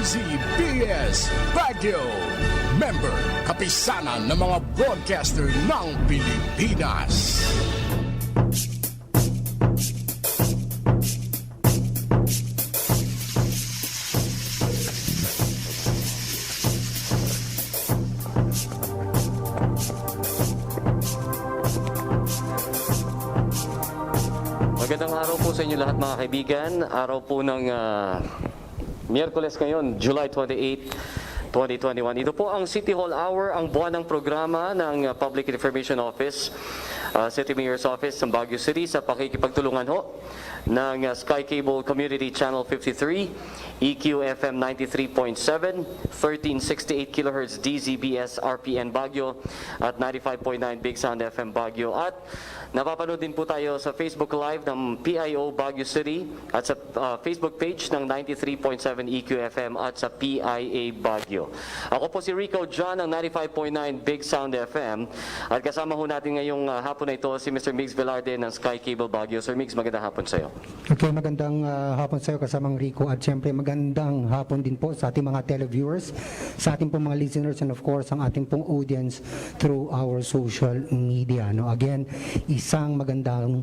DZBS Radio. Member, kapisanan ng mga broadcaster ng Pilipinas. Magandang araw po sa inyo lahat mga kaibigan. Araw po ng Miyerkules ngayon, July 28, 2021. Ito po ang City Hall Hour, ang buwanang programa ng Public Information Office, City Mayor's Office ng Baguio City sa pakikipagtulungan ho ng Sky Cable Community Channel 53, EQ-FM 93.7, 1368 kHz DZBS RPN Baguio at 95.9 Big Sound FM Baguio. At napapanood din po tayo sa Facebook Live ng PIO Baguio City at sa Facebook page ng 93.7 EQ-FM at sa PIA Baguio. Ako po si Rico John ng 95.9 Big Sound FM at kasama ho natin ngayong hapon na ito si Mr. Migs Velarde ng Sky Cable Baguio. Sir Migs, magandang hapon sa iyo. Okay, magandang hapon sa iyo kasamang Rico at syempre magandang hapon din po sa ating mga televiewers, sa ating pong mga listeners and of course ang ating pong audience through our social media. No? Again, isang magandang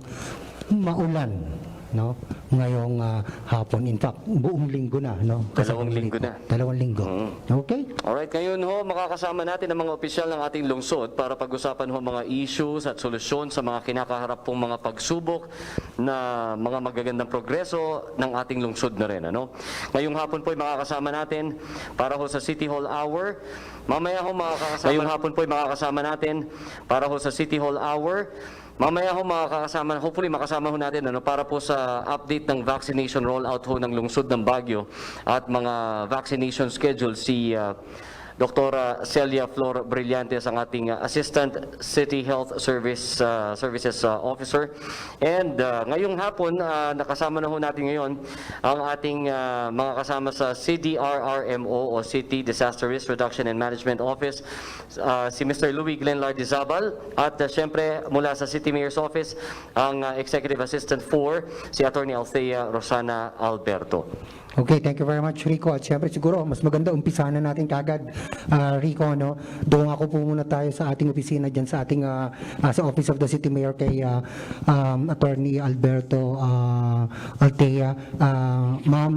maulan, no, ngayong hapon. In fact, buong linggo na, no. Dalawang linggo na. Dalawang linggo. Okay. Alright, ngayon ho, makakasama natin ang mga opisyal ng ating lungsod para pag-usapan ho mga issues at solusyon sa mga kinakaharap pong mga pagsubok na mga magagandang progreso ng ating lungsod na rin, ano. Ngayong hapon po ay makakasama natin para ho sa City Hall Hour. Mamaya ho makakasama. Ngayong hapon po ay makakasama natin para ho sa City Hall Hour. Mamaya ho makakasama, hopefully makasama ho natin para po sa update ng vaccination rollout ho ng lungsod ng Baguio at mga vaccination schedule si Dr. Celia Flor Brillantes, ang ating Assistant City Health Services Officer. And ngayong hapon, nakasama na ho natin ngayon ang ating mga kasama sa CDRRMO o City Disaster Risk Reduction and Management Office, si Mr. Louis Glenn Lardizabal at syempre mula sa City Mayor's Office, ang Executive Assistant 4, si Attorney Althea Rosana Alberto. Okay, thank you very much, Rico. At syempre siguro mas maganda umpisahan na natin kagad, Rico, no. Doon ako po muna tayo sa ating opisina diyan sa ating sa Office of the City Mayor kay Attorney Alberto Althea. Ma'am,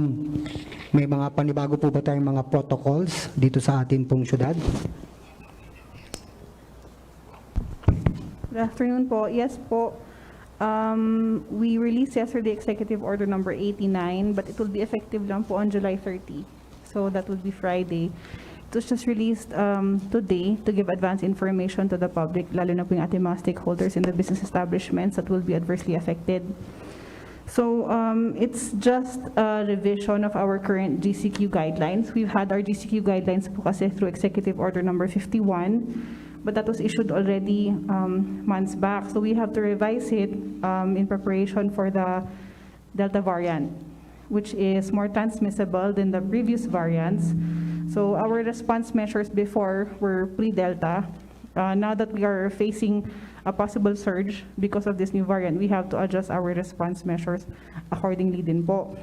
may mga panibago po ba tayong mga protocols dito sa ating pong syudad? Good afternoon po. Yes po. We released yesterday Executive Order number 89, but it will be effective lang po on July 30. So that will be Friday. It was just released today to give advance information to the public, lalo na po yung ating mga stakeholders in the business establishments that will be adversely affected. So it's just a revision of our current GCQ guidelines. We've had our GCQ guidelines po kasi through Executive Order number 51. But that was issued already months back. So we have to revise it in preparation for the Delta variant, which is more transmissible than the previous variants. So our response measures before were pre-Delta. Now that we are facing a possible surge because of this new variant, we have to adjust our response measures accordingly din po.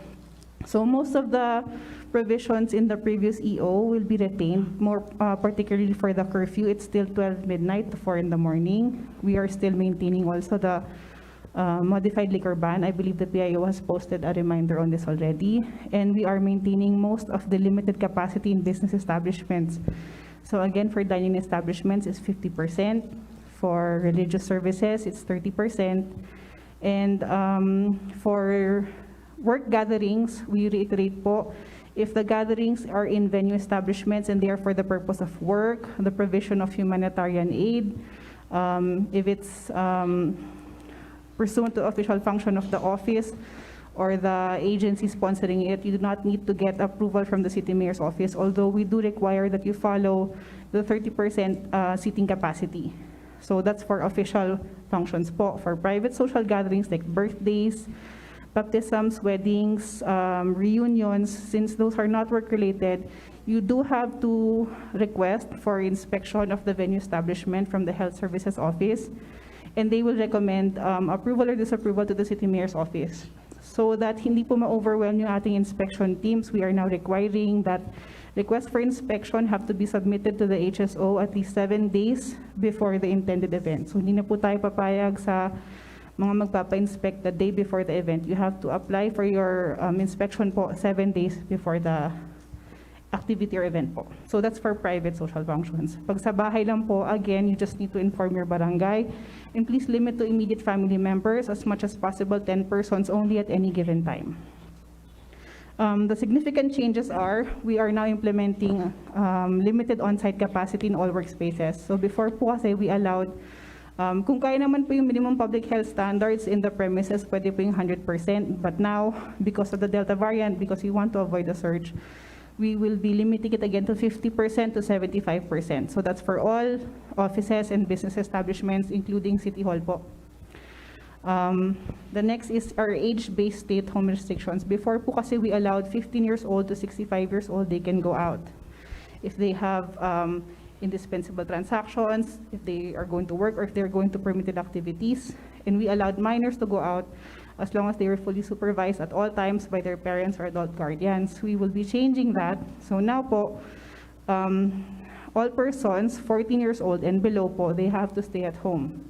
So most of the provisions in the previous EO will be retained, more particularly for the curfew. It's still 12 midnight to 4 in the morning. We are still maintaining also the modified liquor ban. I believe the PIO has posted a reminder on this already. And we are maintaining most of the limited capacity in business establishments. So again, for dining establishments, it's 50%. For religious services, it's 30%. And for work gatherings, we reiterate po, if the gatherings are in venue establishments and they are for the purpose of work, the provision of humanitarian aid, if it's pursuant to official function of the office or the agency sponsoring it, you do not need to get approval from the City Mayor's Office, although we do require that you follow the 30% seating capacity. So that's for official functions po. For private social gatherings like birthdays, baptisms, weddings, reunions, since those are not work-related, you do have to request for inspection of the venue establishment from the Health Services Office, and they will recommend approval or disapproval to the City Mayor's Office. So that hindi po ma-overwhelm yung ating inspection teams, we are now requiring that requests for inspection have to be submitted to the HSO at least 7 days before the intended event. So hindi na po tayo papayag sa mga magpapa-inspect the day before the event. You have to apply for your inspection po 7 days before the activity or event po. So that's for private social functions. Pag sa bahay lang po, again, you just need to inform your barangay, and please limit to immediate family members, as much as possible 10 persons only at any given time. The significant changes are, we are now implementing limited on-site capacity in all workspaces. So before po kasi we allowed, kung kaya naman po yung minimum public health standards in the premises, pwede po yung 100%. But now, because of the Delta variant, because we want to avoid the surge, we will be limiting it again to 50% to 75%. So that's for all offices and business establishments, including City Hall po. The next is our age-based stay-at-home restrictions. Before po kasi we allowed 15 years old to 65 years old, they can go out. If they have indispensable transactions, if they are going to work, or if they're going to permitted activities. And we allowed minors to go out as long as they were fully supervised at all times by their parents or adult guardians. We will be changing that. So now po, all persons 14 years old and below po, they have to stay at home.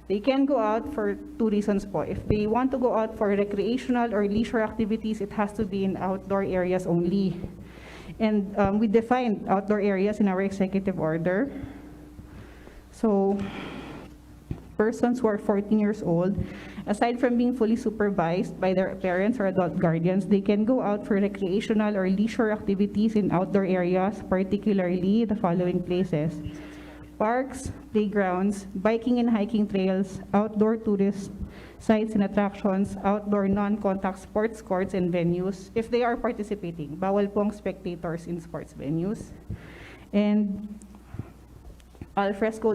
They can go out for 2 reasons po. If they want to go out for recreational or leisure activities, it has to be in outdoor areas only. And we defined outdoor areas in our executive order. So persons who are 14 years old, aside from being fully supervised by their parents or adult guardians, they can go out for recreational or leisure activities in outdoor areas, particularly the following places: parks, playgrounds, biking and hiking trails, outdoor tourist sites and attractions, outdoor non-contact sports courts and venues, if they are participating. Bawal pong spectators in sports venues. And alfresco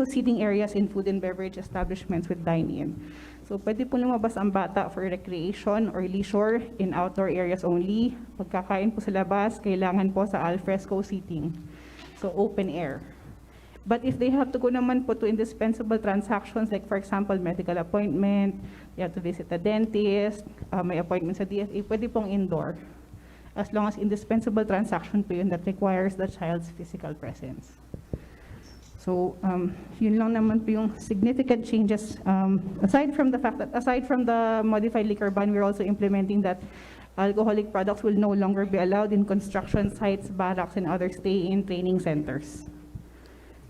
seating areas in food and beverage establishments with dine-in. So pwede po lumabas ang bata for recreation or leisure in outdoor areas only. Pagkakain po sa labas, kailangan po sa alfresco seating. So open air. But if they have to go naman po to indispensable transactions, like for example, medical appointment, they have to visit a dentist, may appointment sa DFA, pwede pong indoor. As long as indispensable transaction po yun that requires the child's physical presence. So, yun lang naman po yung significant changes. Aside from the fact that, aside from the modified liquor ban, we're also implementing that alcoholic products will no longer be allowed in construction sites, barracks, and other stay-in training centers.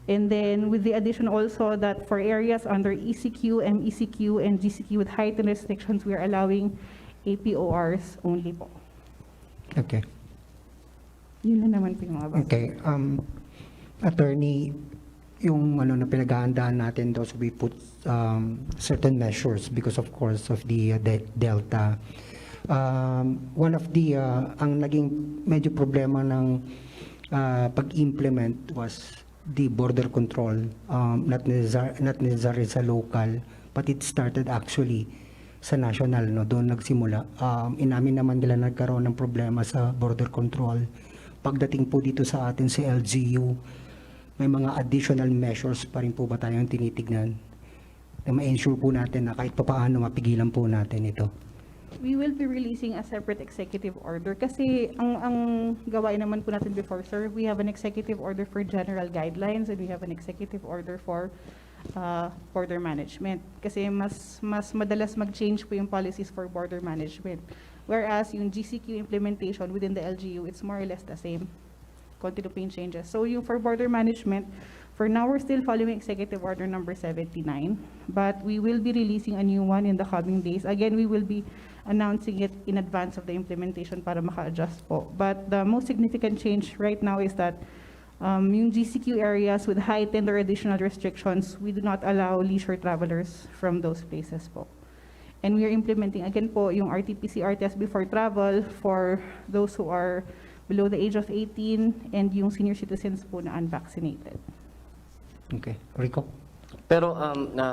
And then with the addition also that for areas under ECQ, MECQ, and GCQ with heightened restrictions, we are allowing APORs only po. Okay. Yun lang naman po yung mga bago. Okay. Attorney, yung na pinaghahandaan natin, those we put certain measures because of course of the Delta. One of the ang naging medyo problema ng pag-implement was the border control, not necessarily sa local, but it started actually sa national, no? Doon nagsimula. Inamin naman nila nagkaroon ng problema sa border control. Pagdating po dito sa atin sa LGU, may mga additional measures pa rin po ba tayong tinitignan na ma-ensure po natin na kahit papaano mapigilan po natin ito? We will be releasing a separate executive order kasi ang gawain naman po natin before, sir, we have an executive order for general guidelines and we have an executive order for border management. Kasi mas madalas mag-change po yung policies for border management. Whereas yung GCQ implementation within the LGU, it's more or less the same. Konti po yung changes. So yung for border management, for now we're still following executive order number 79, but we will be releasing a new one in the coming days. Again, we will be announcing it in advance of the implementation para maka-adjust po. But the most significant change right now is that yung GCQ areas with heightened or additional restrictions, we do not allow leisure travelers from those places po. And we are implementing again po yung RT-PCR test before travel for those who are below the age of 18 and yung senior citizens po na unvaccinated. Okay. Rico? Pero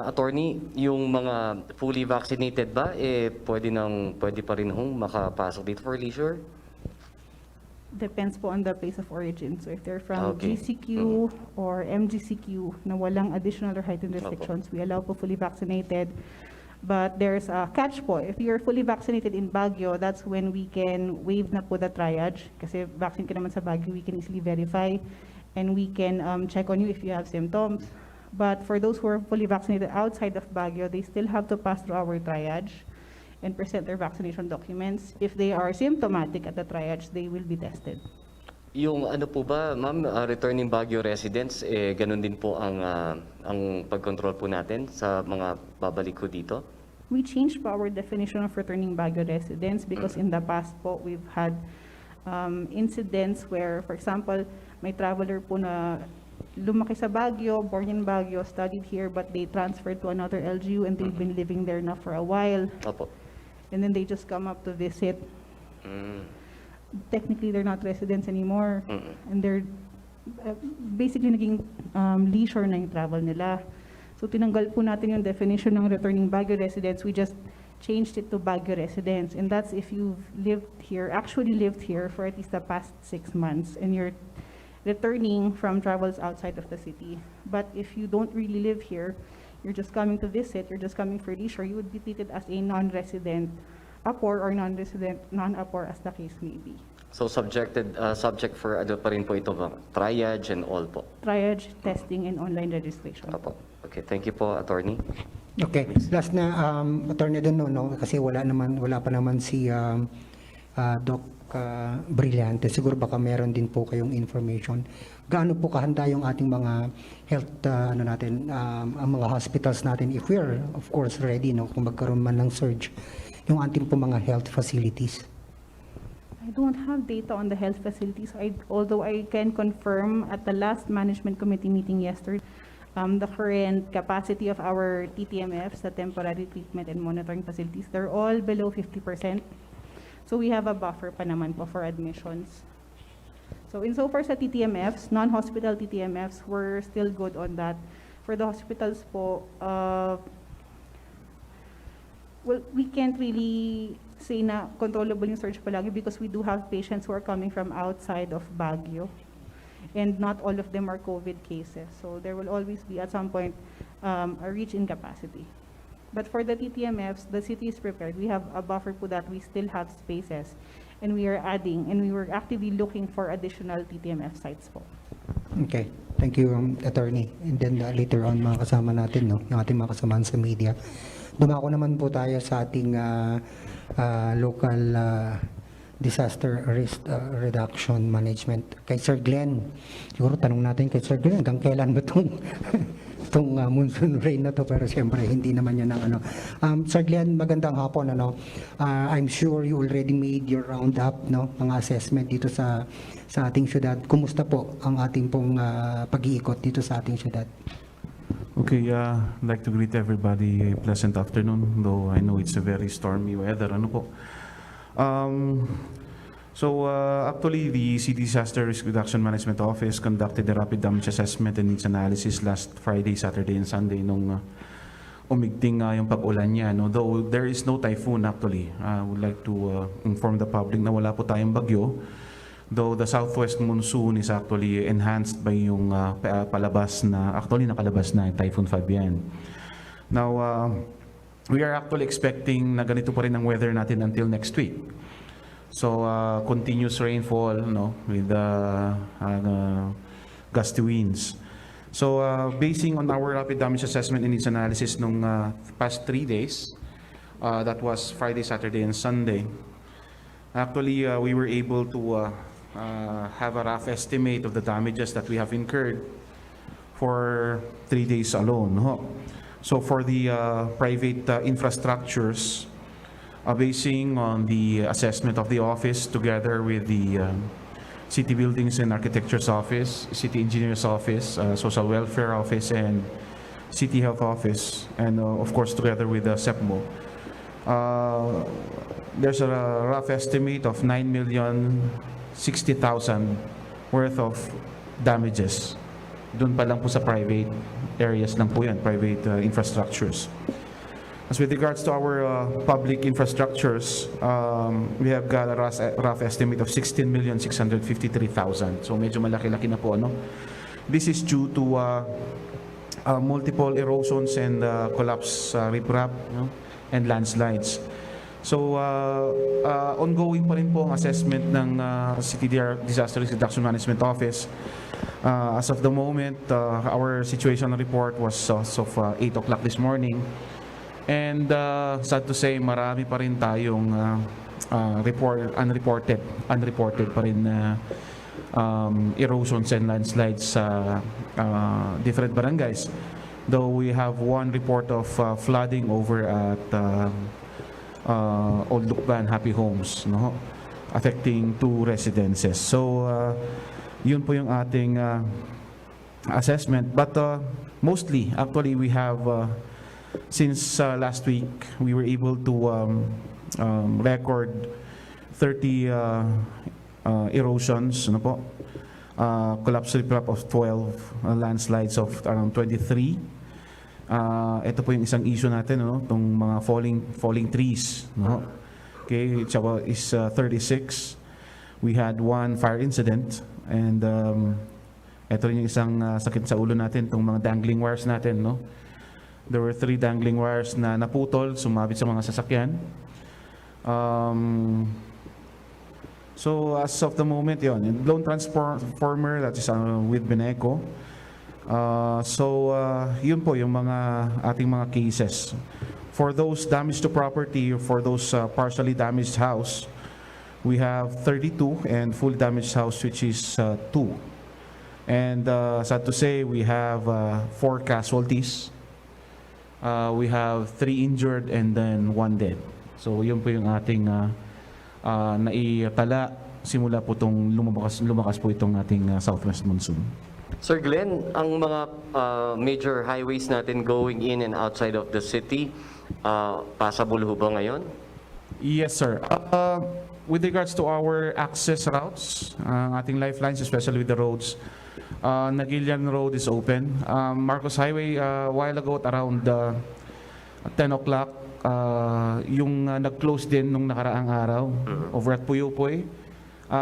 attorney, yung mga fully vaccinated ba pwede pa rin makapasok dito for leisure? Depends po on the place of origin. So if they're from Okay. GCQ or MGCQ na walang additional or heightened restrictions, we allow po fully vaccinated. But there's a catch po. If you're fully vaccinated in Baguio, that's when we can waive na po the triage. Kasi vaccine ka naman sa Baguio, we can easily verify and we can check on you if you have symptoms. But for those who are fully vaccinated outside of Baguio, they still have to pass through our triage and present their vaccination documents. If they are symptomatic at the triage, they will be tested. Yung ano po ba, ma'am, returning Baguio residents, ganun din po ang pag-control po natin sa mga babalik ko dito? We changed po our definition of returning Baguio residents because in the past po, we've had incidents where, for example, may traveler po na lumaki sa Baguio, born in Baguio, studied here, but they transferred to another LGU and they've been living there now for a while. Opo. And then they just come up to visit. Mm. Technically, they're not residents anymore. And they're basically naging leisure na yung travel nila. So tinanggal po natin yung definition ng returning Baguio residents. We just changed it to Baguio residents. And that's if you've lived here, actually lived here for at least the past 6 months and you're returning from travels outside of the city. But if you don't really live here, you're just coming to visit, you're just coming for leisure, you would be treated as a non-resident APOR or non-resident non-APOR as the case may be. So subject for ano pa rin po ito, ma'am? Triage and all po. Triage, testing, and online registration. Opo. Okay, thank you po, attorney. Okay, last na, Attorney Dono, no? Kasi wala pa naman si Doc Brillante. Siguro baka meron din po kayong information. Gaano po kahanda yung ating mga health, ang mga hospitals natin, if we are, of course, ready, no? Kung magkaroon man ng surge, yung ating po mga health facilities. I don't have data on the health facilities, although I can confirm at the last management committee meeting yesterday, the current capacity of our TTMFs, the temporary treatment and monitoring facilities, they're all below 50%. So we have a buffer pa naman po for admissions. So insofar sa TTMFs, non-hospital TTMFs, we're still good on that. For the hospitals po, well, we can't really say na controllable yung surge palagi because we do have patients who are coming from outside of Baguio. And not all of them are COVID cases. So there will always be at some point a reach in capacity. But for the TTMFs, the city is prepared. We have a buffer po that we still have spaces. And we are adding, and we were actively looking for additional TTMF sites po. Okay, thank you, Attorney. And then later on, mga kasama natin, no? Yung ating mga kasamahan sa media. Dumako naman po tayo sa ating local disaster risk reduction management. Kay Sir Glenn, siguro tanong natin kay Sir Glenn, hanggang kailan ba itong monsoon rain na to, pero siyempre hindi naman yan ang ano. Sir Glenn, magandang hapon. I'm sure you already made your roundup, no, mga assessment dito sa ating syudad. Kumusta po ang ating pong pag-iikot dito sa ating syudad? Okay, I'd like to greet everybody a pleasant afternoon, though I know it's a very stormy weather. Ano po? Actually, the City Disaster Risk Reduction Management Office conducted a rapid damage assessment and needs analysis last Friday, Saturday, and Sunday nung umigting yung pag-ulan niya. No? Though there is no typhoon actually. I would like to inform the public na wala po tayong bagyo. Though the southwest monsoon is actually enhanced by yung nakalabas na Typhoon Fabian. Now, we are actually expecting na ganito pa rin ang weather natin until next week. So, continuous rainfall, no, with gusty winds. So, basing on our rapid damage assessment and its analysis nung past 3 days, that was Friday, Saturday, and Sunday, actually, we were able to have a rough estimate of the damages that we have incurred for 3 days alone. No? So for the private infrastructures, basing on the assessment of the office together with the City Buildings and Architecture's Office, City Engineer's Office, Social Welfare Office, and City Health Office, and of course together with the SEPMO, there's a rough estimate of 9,060,000 worth of damages. Doon pa lang po sa private areas lang po yan, private infrastructures. As with regards to our public infrastructures, we have got a rough estimate of 16,653,000. So medyo malaki-laki na po, ano? This is due to multiple erosions and collapse riprap, no? and landslides. So, ongoing pa rin po ang assessment ng CTDR Disaster Risk Reduction Management Office. As of the moment, our situation report was as of 8 o'clock this morning. And sad to say, marami pa rin tayong unreported pa rin na erosions and landslides sa different barangays. Though we have one report of flooding over at Old Lukban Happy Homes, no, affecting 2 residences. So yun po yung ating assessment. But mostly, actually, we have since last week we were able to record 30 erosions, ano po, collapse riprap of 12, landslides of around 23. Ito po yung isang issue natin, no, itong mga falling trees, no. Okay, tsaka is 36. We had 1 fire incident, and ito rin yung isang sakit sa ulo natin, itong mga dangling wires natin, no. There were 3 dangling wires na naputol, sumabit sa mga sasakyan. So as of the moment, yun, lone transformer that is with Beneco. Yun po yung mga ating mga cases. For those damage to property, for those partially damaged house, we have 32, and fully damaged house, which is 2. And sad to say, we have 4 casualties. We have 3 injured and then 1 dead. So yun po yung ating naitala simula po itong lumakas po itong ating southwest monsoon. Sir Glenn, ang mga major highways natin going in and outside of the city, passable ho ba ngayon? Yes, sir. With regards to our access routes, ang ating lifelines, especially with the roads, Nagilian Road is open. Marcos Highway, a while ago at around 10 o'clock, yung nag-close din nung nakaraang araw over at Puyupoy.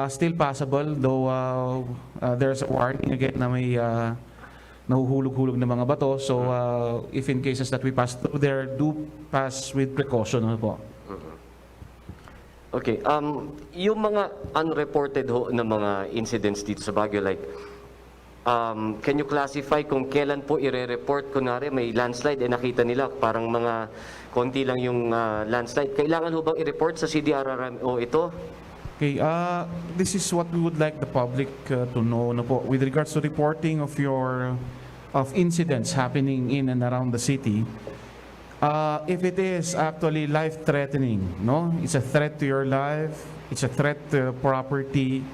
Still possible, though there's a warning again na may nahuhulog-hulog na mga bato. So if in cases that we pass through there, do pass with precaution. Ano po? Okay, yung mga unreported ho na mga incidents dito sa Baguio, like, can you classify kung kailan po ire-report? Kunwari may landslide, nakita nila parang mga konti lang yung landslide. Kailangan ho bang i-report sa CDRRMO ito? Okay, this is what we would like the public to know na po. With regards to reporting of incidents happening in and around the city, if it is actually life-threatening, no, it's a threat to your life, it's a threat to your property,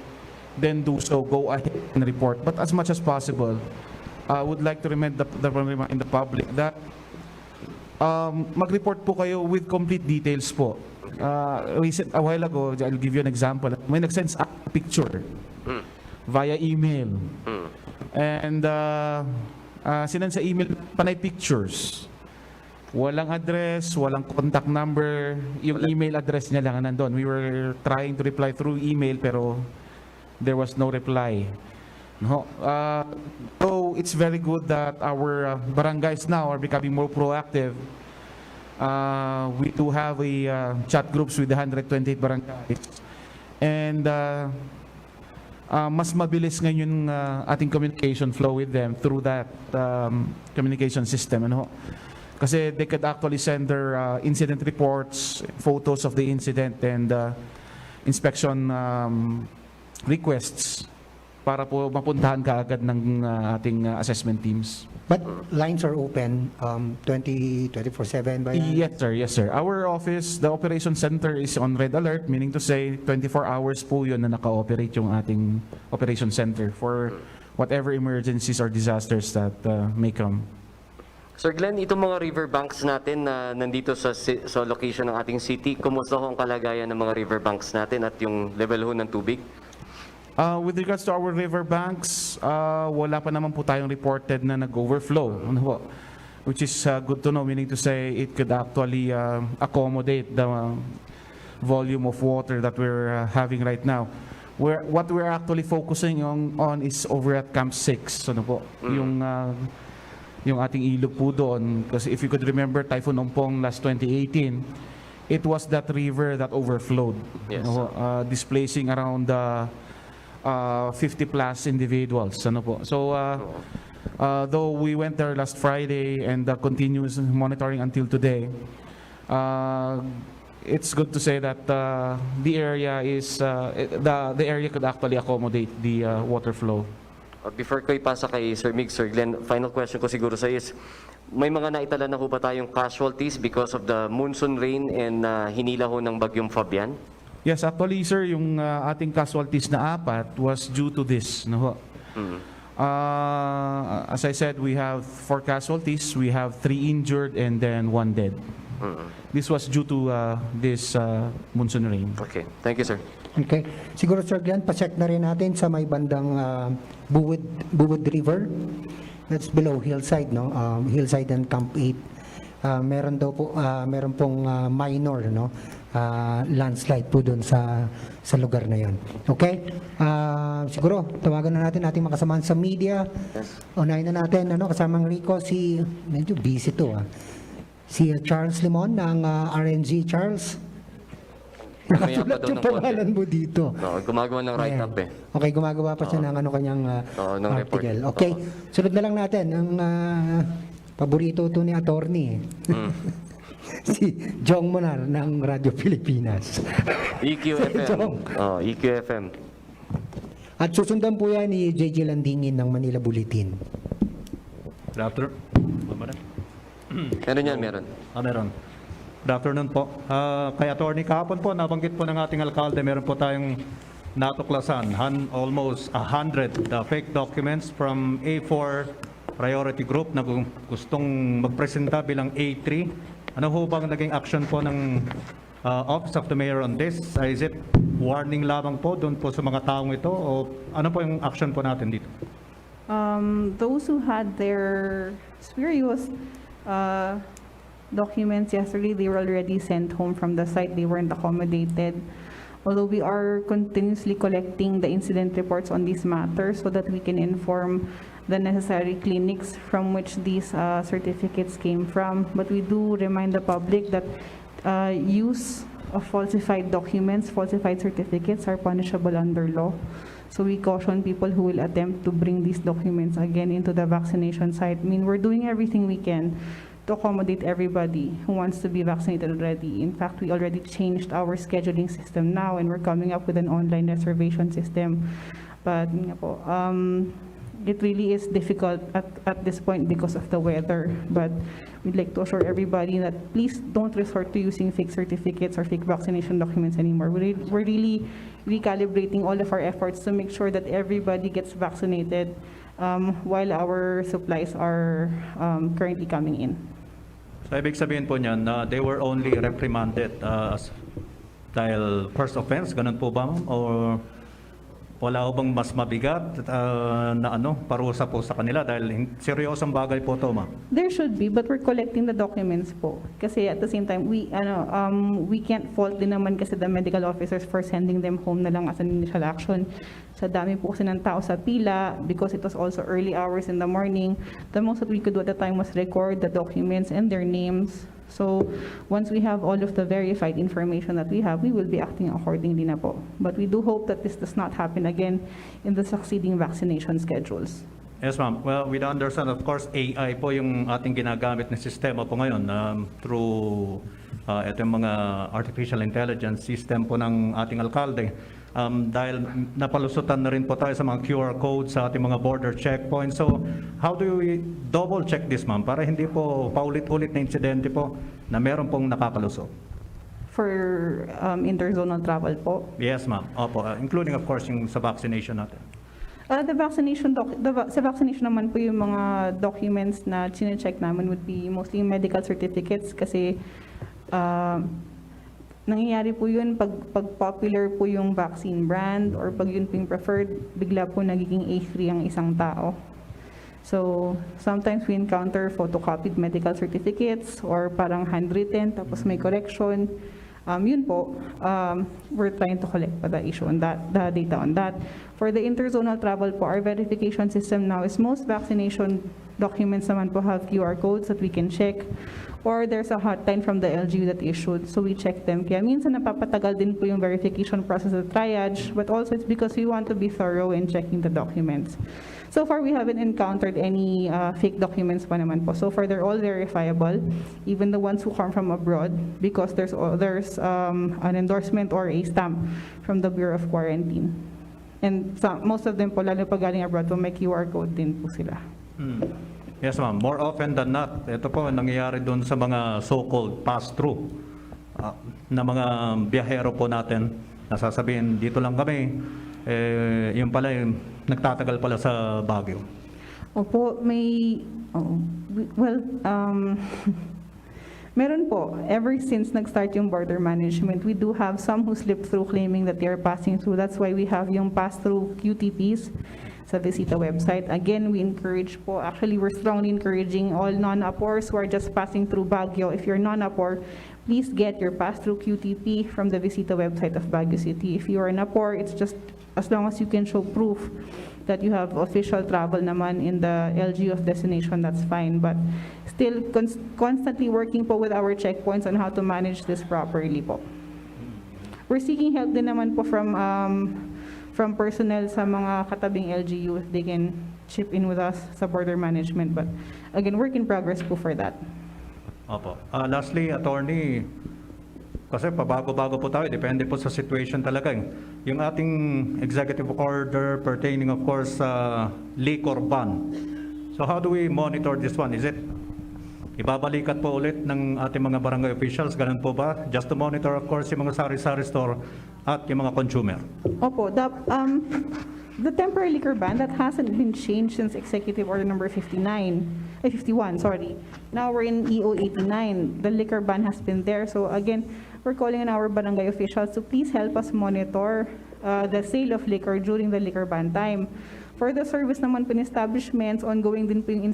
then do so, go ahead and report. But as much as possible, I would like to remind the public that mag-report po kayo with complete details po. A while ago, I'll give you an example. May nag-send a picture via email. And sinend sa email, panay pictures. Walang address, walang contact number. Yung email address niya lang nandun. We were trying to reply through email pero there was no reply. No? So it's very good that our barangays now are becoming more proactive. We do have a chat groups with the 128 barangays. And mas mabilis ngayon ating communication flow with them through that communication system. Ano? Kasi they could actually send their incident reports, photos of the incident, and inspection requests para po mapuntahan kaagad ng ating assessment teams. But lines are open 24/7 ba yan? Yes, sir. Yes, sir. Our office, the operation center is on red alert, meaning to say 24 hours po yun na naka-operate yung ating operation center for whatever emergencies or disasters that may come. Sir Glenn, itong mga riverbanks natin na nandito sa location ng ating city, kumusta ho ang kalagayan ng mga riverbanks natin at yung level ho ng tubig? With regards to our riverbanks, wala pa naman po tayong reported na nag-overflow. Ano po? Which is good to know, meaning to say it could actually accommodate the volume of water that we're having right now. What we're actually focusing on is over at Camp 6. Ano po? Yung yung ating ilog po doon. Kasi if you could remember Typhoon Ompong last 2018, it was that river that overflowed, Yes. displacing around 50 plus individuals. Ano po. So, though we went there last Friday and continues monitoring until today, it's good to say that the area is the area could actually accommodate the water flow. Before ko ipasa kay Sir Mig, Sir Glenn, final question ko siguro sa is, may mga naitala na ho ba tayong casualties because of the monsoon rain and hinila ho ng bagyong Fabian? Yes, actually, sir, yung ating casualties na 4 was due to this. No? As I said, we have 4 casualties, we have 3 injured, and then 1 dead. This was due to this monsoon rain. Okay, thank you, sir. Okay. Siguro, Sir Glenn, pacheck na rin natin sa may bandang Buwid River. That's below Hillside, no? Hillside and Camp 8. Meron daw po, meron pong minor, no? Landslide po doon sa lugar na yon. Okay? Siguro, tawagan na natin ating makasamahan sa media. Unahin na natin, kasamang Rico, medyo busy to, si Charles Limon ng RNG. Charles? Mamaya pa Nakasulat daw yung ng konti. pangalan mo dito. No, gumagawa ng write-up eh. Okay, gumagawa pa siya ng kanyang ng report. article. Okay, sunod na lang natin ang paborito to ni attorney. Si Jong Monar ng Radyo Pilipinas. EQFM. Jong. EQFM. At susundan po yan ni JJ Landingin ng Manila Bulletin. Good afternoon. Meron yan, meron. Meron. Good afternoon po. Kay Attorney, kahapon po, nabanggit po ng ating alkalde, meron po tayong natuklasan, almost 100 fake documents from A4 priority group na gustong magpresenta bilang A3. Ano ho bang naging action po ng Office of the Mayor on this? Is it warning lamang po doon po sa mga taong ito? O ano po yung action po natin dito? Those who had their spurious documents yesterday, they were already sent home from the site. They weren't accommodated. Although we are continuously collecting the incident reports on these matters so that we can inform the necessary clinics from which these certificates came from. But we do remind the public that use of falsified documents, falsified certificates are punishable under law. So we caution people who will attempt to bring these documents again into the vaccination site. I mean, we're doing everything we can to accommodate everybody who wants to be vaccinated already. In fact, we already changed our scheduling system now, and we're coming up with an online reservation system. But yun nga po, it really is difficult at this point because of the weather. But we'd like to assure everybody that please don't resort to using fake certificates or fake vaccination documents anymore. We're really recalibrating all of our efforts to make sure that everybody gets vaccinated while our supplies are currently coming in. So, ibig sabihin po niyan na they were only reprimanded dahil first offense, ganun po ba? Or wala ho bang mas mabigat na parusa po sa kanila dahil seryosong bagay po to, ma'am? There should be, but we're collecting the documents po. Kasi at the same time, we can't fault din naman kasi the medical officers for sending them home na lang as an initial action. Sa dami po kasi ng tao sa pila, because it was also early hours in the morning, the most that we could do at the time was record the documents and their names. So once we have all of the verified information that we have, we will be acting accordingly na po. But we do hope that this does not happen again in the succeeding vaccination schedules. Yes, ma'am. Well, we understand, of course, AI po yung ating ginagamit na sistema po ngayon through ito yung mga artificial intelligence system po ng ating alkalde. Dahil napalusutan na rin po tayo sa mga QR codes sa ating mga border checkpoints. So, how do we double check this, ma'am, para hindi po paulit-ulit na insidente po na meron pong nakakalusot? For interzonal travel po? Yes, ma'am. Opo. Including, of course, yung sa vaccination natin. Sa vaccination naman po yung mga documents na chine-check namin would be mostly medical certificates kasi nangyayari po yun pag popular po yung vaccine brand or pag yun po yung preferred, bigla po nagiging A3 ang isang tao. So, sometimes we encounter photocopied medical certificates or parang handwritten tapos may correction. Yun po, we're trying to collect the issue on that, the data on that. For the interzonal travel po, our verification system now is most vaccination documents naman po have QR codes that we can check. Or there's a hotline from the LGU that issued, so we check them. Kaya minsan napapatagal din po yung verification process of triage, but also it's because we want to be thorough in checking the documents. So far, we haven't encountered any fake documents pa naman po. So far, they're all verifiable, even the ones who come from abroad, because there's an endorsement or a stamp from the Bureau of Quarantine. And most of them po, lalo pag galing abroad po, may QR code din po sila. Yes, ma'am. More often than not, ito po ang nangyayari doon sa mga so-called pass-through na mga biyahero po natin. Nasasabihin, dito lang kami, yung pala, yung nagtatagal pala sa Baguio. Opo, meron po. Ever since nag-start yung border management, we do have some who slip through claiming that they are passing through. That's why we have yung pass-through QTPs sa Visita website. Again, we encourage po, actually we're strongly encouraging all non-Apors who are just passing through Baguio. If you're non-Apor, please get your pass-through QTP from the Visita website of Baguio City. If you are an Apor, it's just as long as you can show proof that you have official travel naman in the LGU of destination, that's fine. But still constantly working po with our checkpoints on how to manage this properly po. We're seeking help din naman po from personnel sa mga katabing LGU if they can chip in with us sa border management. But again, work in progress po for that. Opo. Lastly, attorney, kasi pabago-bago po tayo, depende po sa situation talaga. Yung ating executive order pertaining of course sa liquor ban. So how do we monitor this one? Is it ibabalikat po ulit ng ating mga barangay officials? Ganun po ba? Just to monitor of course yung mga sari-sari store at yung mga consumer. Opo, the temporary liquor ban, that hasn't been changed since Executive Order number 51, sorry. Now we're in EO 89. The liquor ban has been there. So again, we're calling on our barangay officials to please help us monitor the sale of liquor during the liquor ban time. For the service naman po ng establishments, ongoing din po yung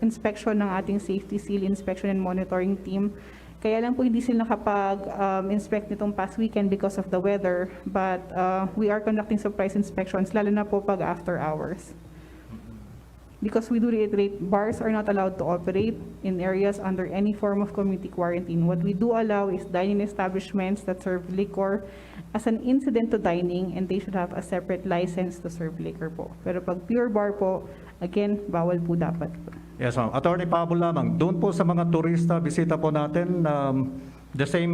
inspection ng ating safety seal inspection and monitoring team. Kaya lang po hindi sila nakapag-inspect nitong past weekend because of the weather. But we are conducting surprise inspections, lalo na po pag after hours. Because we do reiterate, bars are not allowed to operate in areas under any form of community quarantine. What we do allow is dining establishments that serve liquor as an incident to dining, and they should have a separate license to serve liquor po. Pero pag pure bar po, again, bawal po dapat po. Yes, ma'am. Attorney Pablo lamang, doon po sa mga turista, bisita po natin, the same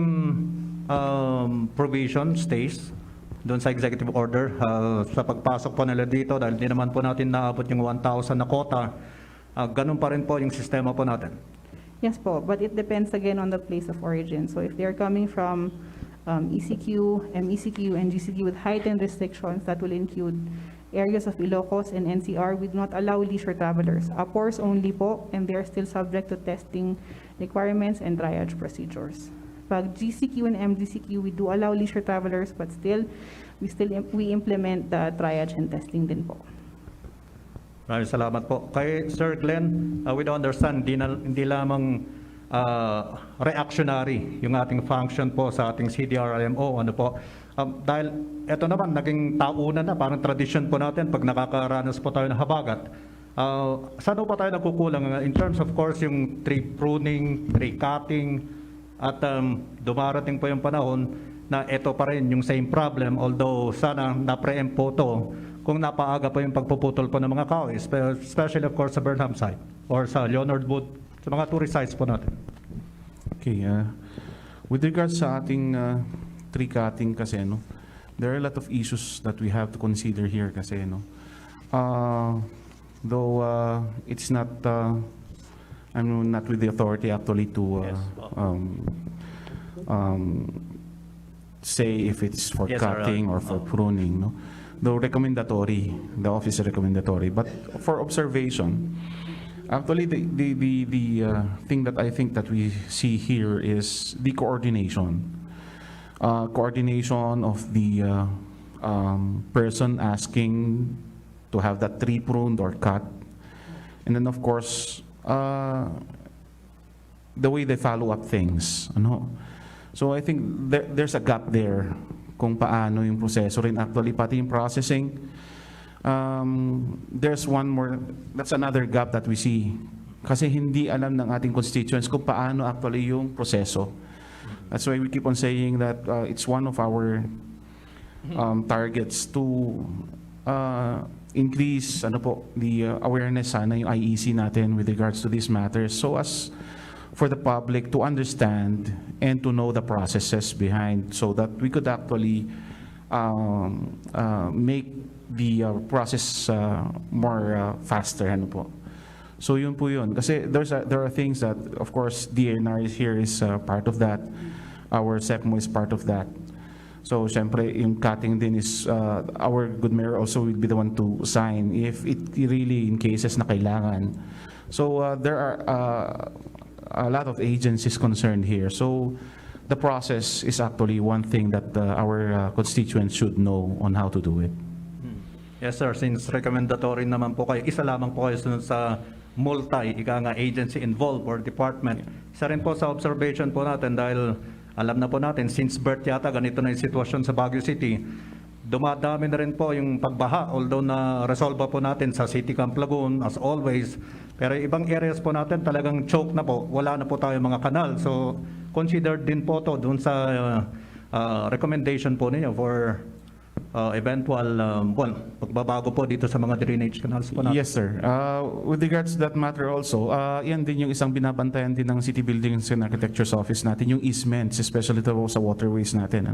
provision stays doon sa executive order sa pagpasok po nila dito dahil di naman po natin naabot yung 1,000 na quota. Ganun pa rin po yung sistema po natin. Yes po, but it depends again on the place of origin. So if they're coming from ECQ, MECQ, and GCQ with heightened restrictions, that will include areas of Ilocos and NCR, we do not allow leisure travelers. Apors only po, and they are still subject to testing requirements and triage procedures. Pag GCQ and MGCQ, we do allow leisure travelers, but still, we implement the triage and testing din po. Maraming salamat po. Kay Sir Glenn, we don't understand, hindi lamang reactionary yung ating function po sa ating CDRMO. Ano po? Dahil ito naman, naging taunan na, parang tradition po natin pag nakakaranas po tayo ng habagat. Saan po tayo nagkukulang? In terms of course, yung tree pruning, tree cutting, at dumarating po yung panahon na ito pa rin yung same problem, although sana na-preempt po to kung napaaga po yung pagpuputol po ng mga kahoy, especially of course sa Burnham site or sa Leonard Wood, sa mga tourist sites po natin. Okay, with regards sa ating tree cutting kasi, no, there are a lot of issues that we have to consider here kasi, no. Though it's not, I'm not with the authority actually to say if it's for Yes, cutting or for pruning, no. Though recommendatory, the office is recommendatory, but for observation, actually the thing that I think that we see here is the coordination. Coordination of the person asking to have that tree pruned or cut, and then of course the way they follow up things, ano. So I think there's a gap there kung paano yung proseso rin actually pati yung processing. There's one more, that's another gap that we see Kasi hindi alam ng ating constituents kung paano actually yung proseso. That's why we keep on saying that it's one of our targets to increase the awareness sana yung IEC natin with regards to these matters, so as for the public to understand and to know the processes behind, so that we could actually make the process more faster. So yun po yun. Kasi there are things that, of course, DNR is here is part of that. Our SEPMO is part of that. So, syempre, yung cutting din is, our good mayor also will be the one to sign if it really in cases na kailangan. So, there are a lot of agencies concerned here. So, the process is actually one thing that our constituents should know on how to do it. Yes, sir. Since recommendatory naman po kayo, isa lamang po kayo sa agency involved or department. Isa rin po sa observation po natin dahil alam na po natin, since birth yata, ganito na yung sitwasyon sa Baguio City. Dumadami na rin po yung pagbaha, although na-resolve po natin sa City Camp Lagoon, as always. Pero ibang areas po natin talagang choke na po, wala na po tayo mga kanal. So, consider din po to doon sa recommendation po ninyo for eventual pagbabago po dito sa mga drainage canals po natin. Yes, sir. With regards to that matter also, yan din yung isang binabantayan din ng City Buildings and Architecture's Office natin, yung easements, especially to sa waterways natin.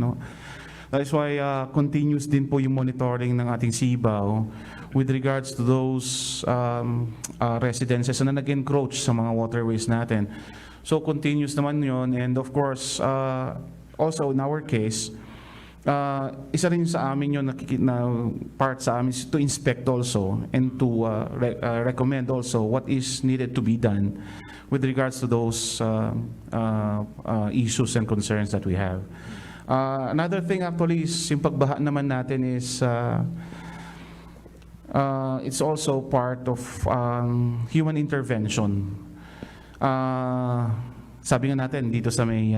That is why continuous din po yung monitoring ng ating CIBAO with regards to those residences na nag-encroach sa mga waterways natin. So continuous naman yun, and of course, also in our case, isa rin sa amin yun na part sa amin to inspect also and to recommend also what is needed to be done with regards to those issues and concerns that we have. Another thing actually is yung pagbaha naman natin is it's also part of human intervention. Sabi nga natin, dito sa may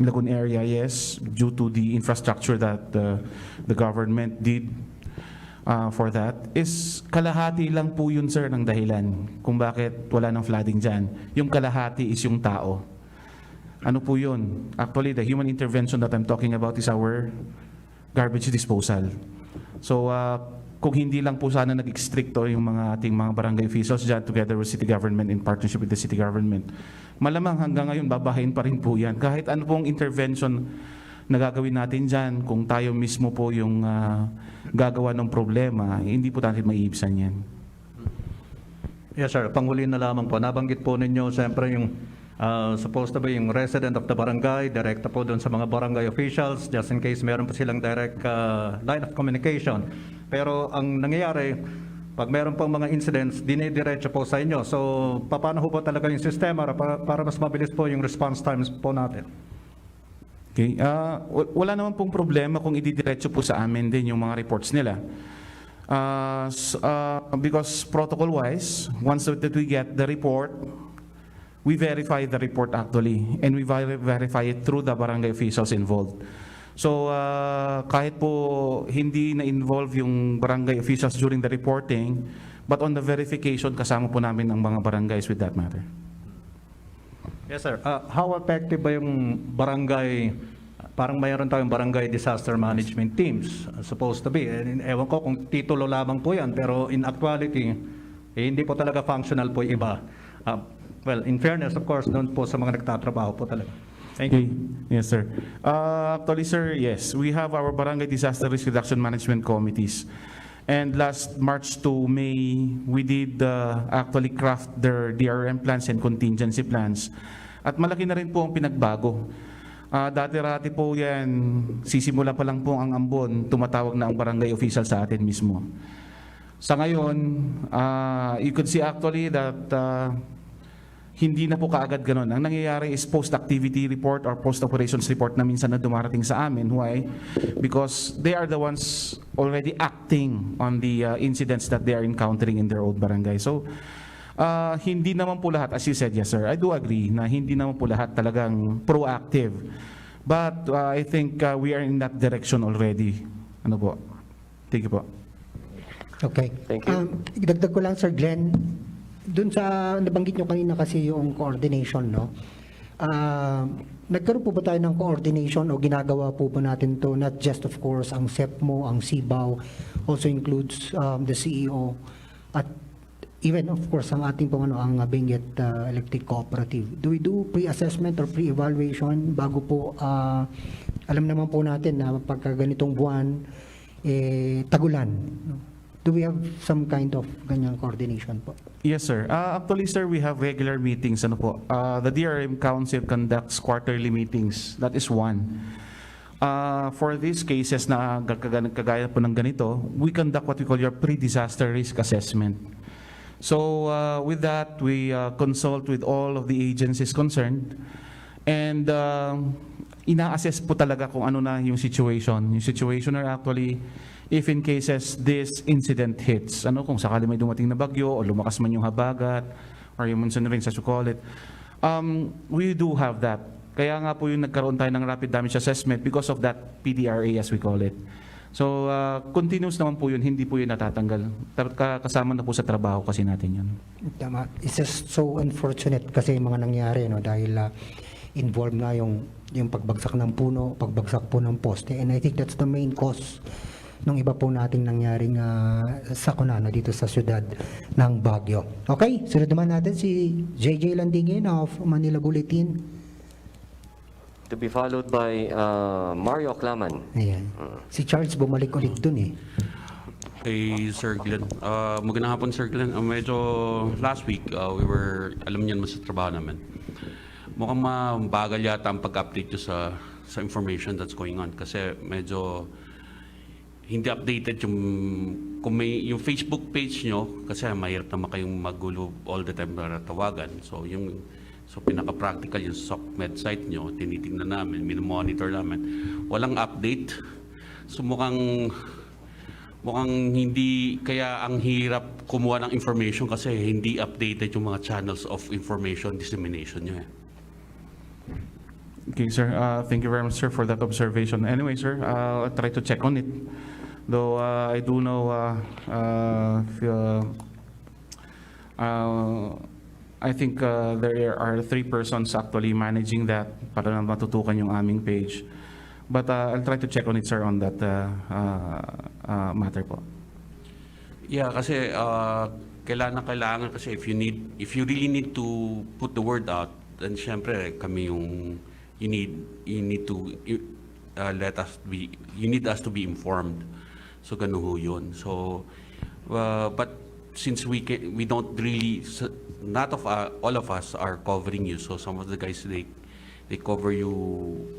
Lagoon area, yes, due to the infrastructure that the government did for that, is kalahati lang po yun, sir, ng dahilan kung bakit wala ng flooding dyan. Yung kalahati is yung tao. Ano po yun? Actually, the human intervention that I'm talking about is our garbage disposal. So, kung hindi lang po sana nag-stricto yung mga ating mga barangay officials dyan together with city government in partnership with the city government, malamang hanggang ngayon babahayin pa rin po yan. Kahit ano pong intervention na gagawin natin dyan, kung tayo mismo po yung gagawa ng problema, hindi po natin maiibsan yan. Yes, sir. Panghuli na lamang po. Nabanggit po ninyo, siyempre yung supposed to be yung resident of the barangay, direkta po doon sa mga barangay officials, just in case meron pa silang direct line of communication. Pero ang nangyayari, pag meron pong mga incidents, dinidiretso po sa inyo. So, paano po talaga yung sistema para mas mabilis po yung response times po natin? Okay. Wala naman pong problema kung ididiretso po sa amin din yung mga reports nila. Because protocol-wise, once that we get the report, we verify the report actually, and we verify it through the barangay officials involved. So, kahit po hindi na-involve yung barangay officials during the reporting, but on the verification, kasama po namin ang mga barangays with that matter. Yes, sir. How effective ba yung barangay, parang mayroon tayong barangay disaster management teams, supposed to be. Ewan ko kung titulo lamang po yan, pero in actuality, hindi po talaga functional po yung iba. Well, in fairness, of course, doon po sa mga nagtatrabaho po talaga. Thank you. Yes, sir. Actually, sir, yes, we have our barangay disaster risk reduction management committees. And last March to May, we did actually craft their DRM plans and contingency plans. At malaki na rin po ang pinagbago. Dati-rati po yan, sisimula pa lang po ang ambon, tumatawag na ang barangay official sa atin mismo. Sa ngayon, you could see actually that hindi na po kaagad ganun. Ang nangyayari is post-activity report or post-operations report na minsan na dumarating sa amin. Why? Because they are the ones already acting on the incidents that they are encountering in their own barangay. So, hindi naman po lahat, as you said, yes sir, I do agree na hindi naman po lahat talagang proactive. But I think we are in that direction already. Ano po? Thank you po. Okay. Thank you. Dagdag ko lang, Sir Glenn, dun sa nabanggit nyo kanina kasi yung coordination, no? Nagkaroon po ba tayo ng coordination o ginagawa po ba natin to, not just of course ang SEPMO, ang CBAO, also includes the CEO at even of course ang ating pong ang Benguet Electric Cooperative. Do we do pre-assessment or pre-evaluation bago po, alam naman po natin na pagka ganitong buwan, tagulan, no? Do we have some kind of ganyang coordination po? Yes, sir. Actually, sir, we have regular meetings. Ano po? The DRM Council conducts quarterly meetings. That is one. For these cases na kagaya po ng ganito, we conduct what we call your pre-disaster risk assessment. So with that, we consult with all of the agencies concerned and ina-assess po talaga kung ano na yung situation. Yung situation are actually if in cases this incident hits, ano kung sakali may dumating na bagyo o lumakas man yung habagat or yung monsoon rains as you call it, we do have that. Kaya nga po yung nagkaroon tayo ng rapid damage assessment because of that PDRA as we call it. So continuous naman po yun, hindi po yun natatanggal. Kasama na po sa trabaho kasi natin yun. Tama. It's just so unfortunate kasi yung mga nangyari, no, dahil involved na yung pagbagsak ng puno, pagbagsak po ng poste, and I think that's the main cause ng iba po nating nangyaring sakuna dito sa syudad ng Baguio. Okay, sunod naman natin si JJ Landingin of Manila Bulletin. To be followed by Mario Aclaman. Ayan. Si Charles bumalik ulit dun eh. Kay Sir Glenn. Magandang hapon, Sir Glenn. Medyo last week, we were, alam niyan mas sa trabaho namin. Mukhang mabagal yata ang pag-update nyo sa information that's going on. Kasi medyo hindi updated kung may yung Facebook page nyo, kasi mahirap naman kayong magulo all the time na tawagan. So pinaka-practical yung SOCMED site nyo, tinitingnan namin, minomonitor namin. Walang update. So mukhang hindi, kaya ang hirap kumuha ng information kasi hindi updated yung mga channels of information dissemination nyo. Okay, sir. Thank you very much, sir, for that observation. Anyway, sir, I'll try to check on it. Though I do know I think there are 3 persons actually managing that para na matutukan yung aming page. But I'll try to check on it, sir, on that matter po. Yeah, kasi kailangan kasi if you really need to put the word out, then syempre kami yung you need to you need us to be informed. So ganun ho yun. So but since we don't really, not of all of us are covering you. So some of the guys they cover you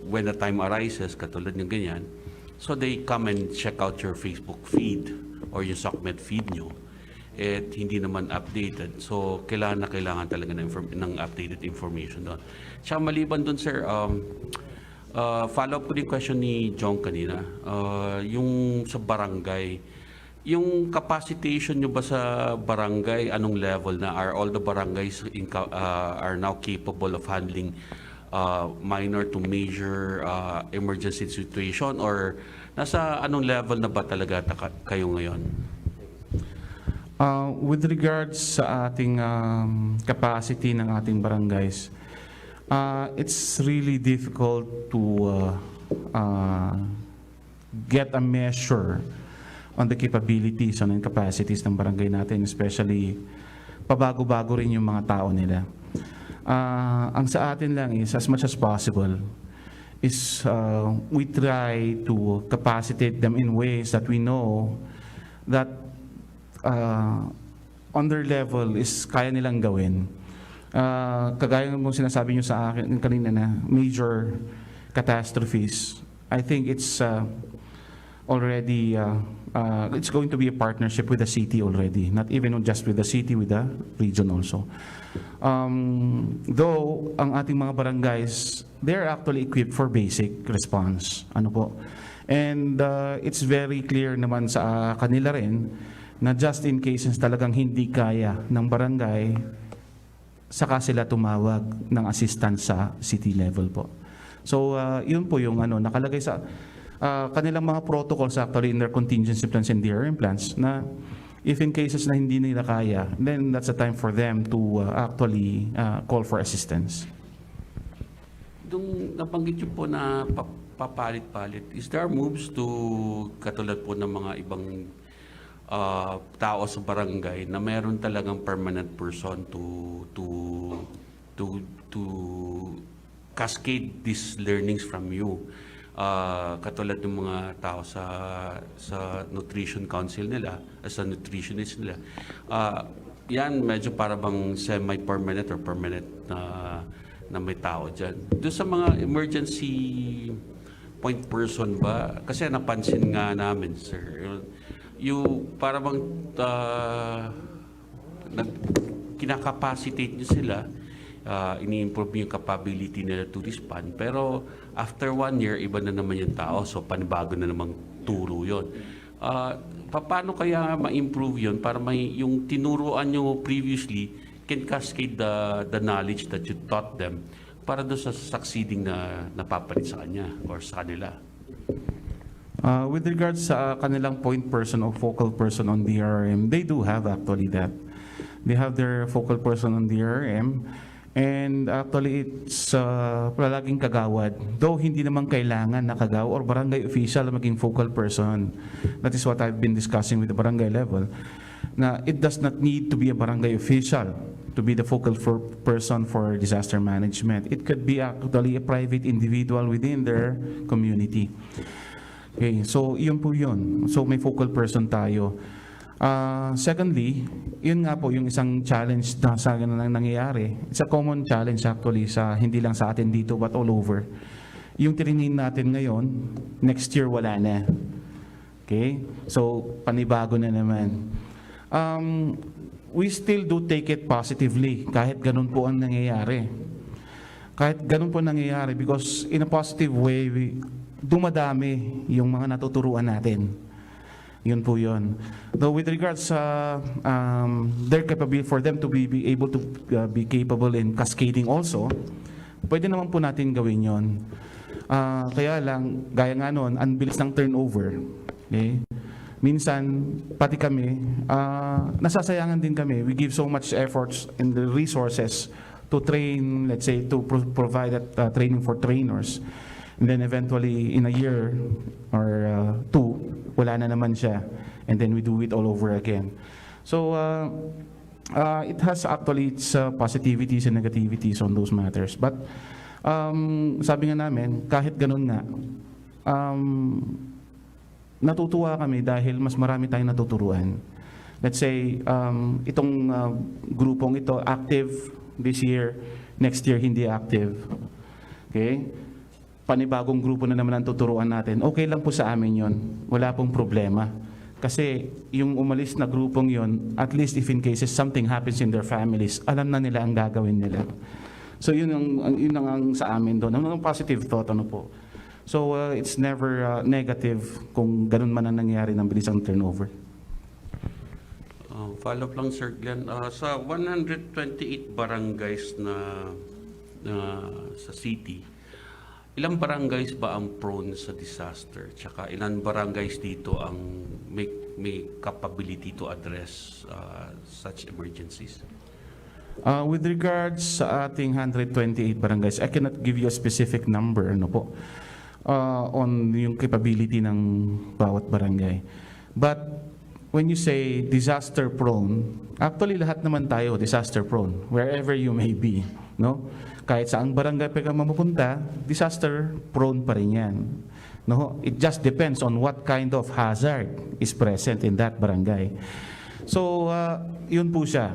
when the time arises, katulad ng ganyan. So they come and check out your Facebook feed or yung SOCMED feed nyo. At hindi naman updated. So kailangan talaga ng updated information doon. Tsaka maliban doon, sir, follow-up ko yung question ni John kanina. Yung sa barangay, yung capacitation nyo ba sa barangay, anong level na? Are all the barangays are now capable of handling minor to major emergency situation? Or nasa anong level na ba talaga kayo ngayon? With regards sa ating capacity ng ating barangays, it's really difficult to get a measure on the capabilities and capacities ng barangay natin, especially pabago-bago rin yung mga tao nila. Ang sa atin lang is, as much as possible, is we try to capacitate them in ways that we know that on their level is kaya nilang gawin. Kagaya mo sinasabi nyo sa akin kanina na major catastrophes, I think it's already it's going to be a partnership with the city already, not even just with the city, with the region also. Though ang ating mga barangays, they're actually equipped for basic response. Ano po? And it's very clear naman sa kanila rin na just in cases talagang hindi kaya ng barangay, saka sila tumawag ng assistance sa city level po. So yun po yung nakalagay sa kanilang mga protocols actually in their contingency plans and DRM plans na If in cases na hindi nila kaya, then that's the time for them to actually call for assistance. Nung nabanggit niyo po na papalit-palit, is there moves to katulad po ng mga ibang tao sa barangay na meron talagang permanent person to cascade these learnings from you? Katulad ng mga tao sa nutrition council nila, sa nutritionist nila. Yan medyo para bang semi-permanent or permanent na may tao dyan. Doon sa mga emergency point person ba? Kasi napansin nga namin, sir, yung para bang kinakapacitate nyo sila, ini-improve yung capability nila to respond. Pero after 1 year, iba na naman yung tao. So, panibago na namang turo yun. Paano kaya ma-improve yun para may yung tinuruan nyo previously can cascade the knowledge that you taught them para doon sa succeeding na napapalit sa kanya or sa kanila? With regards sa kanilang point person or focal person on DRM, they do have actually that. They have their focal person on DRM. And actually, it's palaging kagawad. Though hindi naman kailangan na kagawa or barangay official na maging focal person. That is what I've been discussing with the barangay level. Na it does not need to be a barangay official to be the focal person for disaster management. It could be actually a private individual within their community. Okay, so yun po yun. So may focal person tayo. Secondly, yun nga po yung isang challenge na sa ganun ang nangyayari. It's a common challenge actually sa hindi lang sa atin dito but all over. Yung tiningin natin ngayon, next year wala na. Okay? So panibago na naman. We still do take it positively kahit ganun po ang nangyayari. Kahit ganun po nangyayari because in a positive way, dumadami yung mga natuturuan natin. Yun po yun. Though with regards sa their capability for them to be able to be capable in cascading also, pwede naman po natin gawin yun. Kaya lang, gaya nga nun, ang bilis ng turnover. Okay? Minsan, pati kami, nasasayangan din kami. We give so much efforts and the resources to train, let's say, to provide that training for trainers. And then eventually, in a year or 2, wala na naman siya. And then we do it all over again. So, it has actually its positivities and negativities on those matters. But, sabi nga namin, kahit ganun nga, natutuwa kami dahil mas marami tayong natuturuan. Let's say, itong grupong ito, active this year, next year hindi active. Okay? Panibagong grupo na naman ang tuturuan natin, okay lang po sa amin yon. Wala pong problema. Kasi yung umalis na grupong yon, at least if in cases something happens in their families, alam na nila ang gagawin nila. So yun ang sa amin doon. Ang positive thought, ano po. So it's never negative kung ganun man ang nangyayari ng bilis ang turnover. Follow-up lang, Sir Glenn. Sa 128 barangays na sa city, ilang barangays ba ang prone sa disaster? Tsaka ilang barangays dito ang may capability to address such emergencies? With regards sa ating 128 barangays, I cannot give you a specific number ano po, on yung capability ng bawat barangay. But when you say disaster prone, actually lahat naman tayo disaster prone, wherever you may be. No? Kahit saang barangay pa ka mapupunta, disaster prone pa rin yan. No? It just depends on what kind of hazard is present in that barangay. So, yun po siya.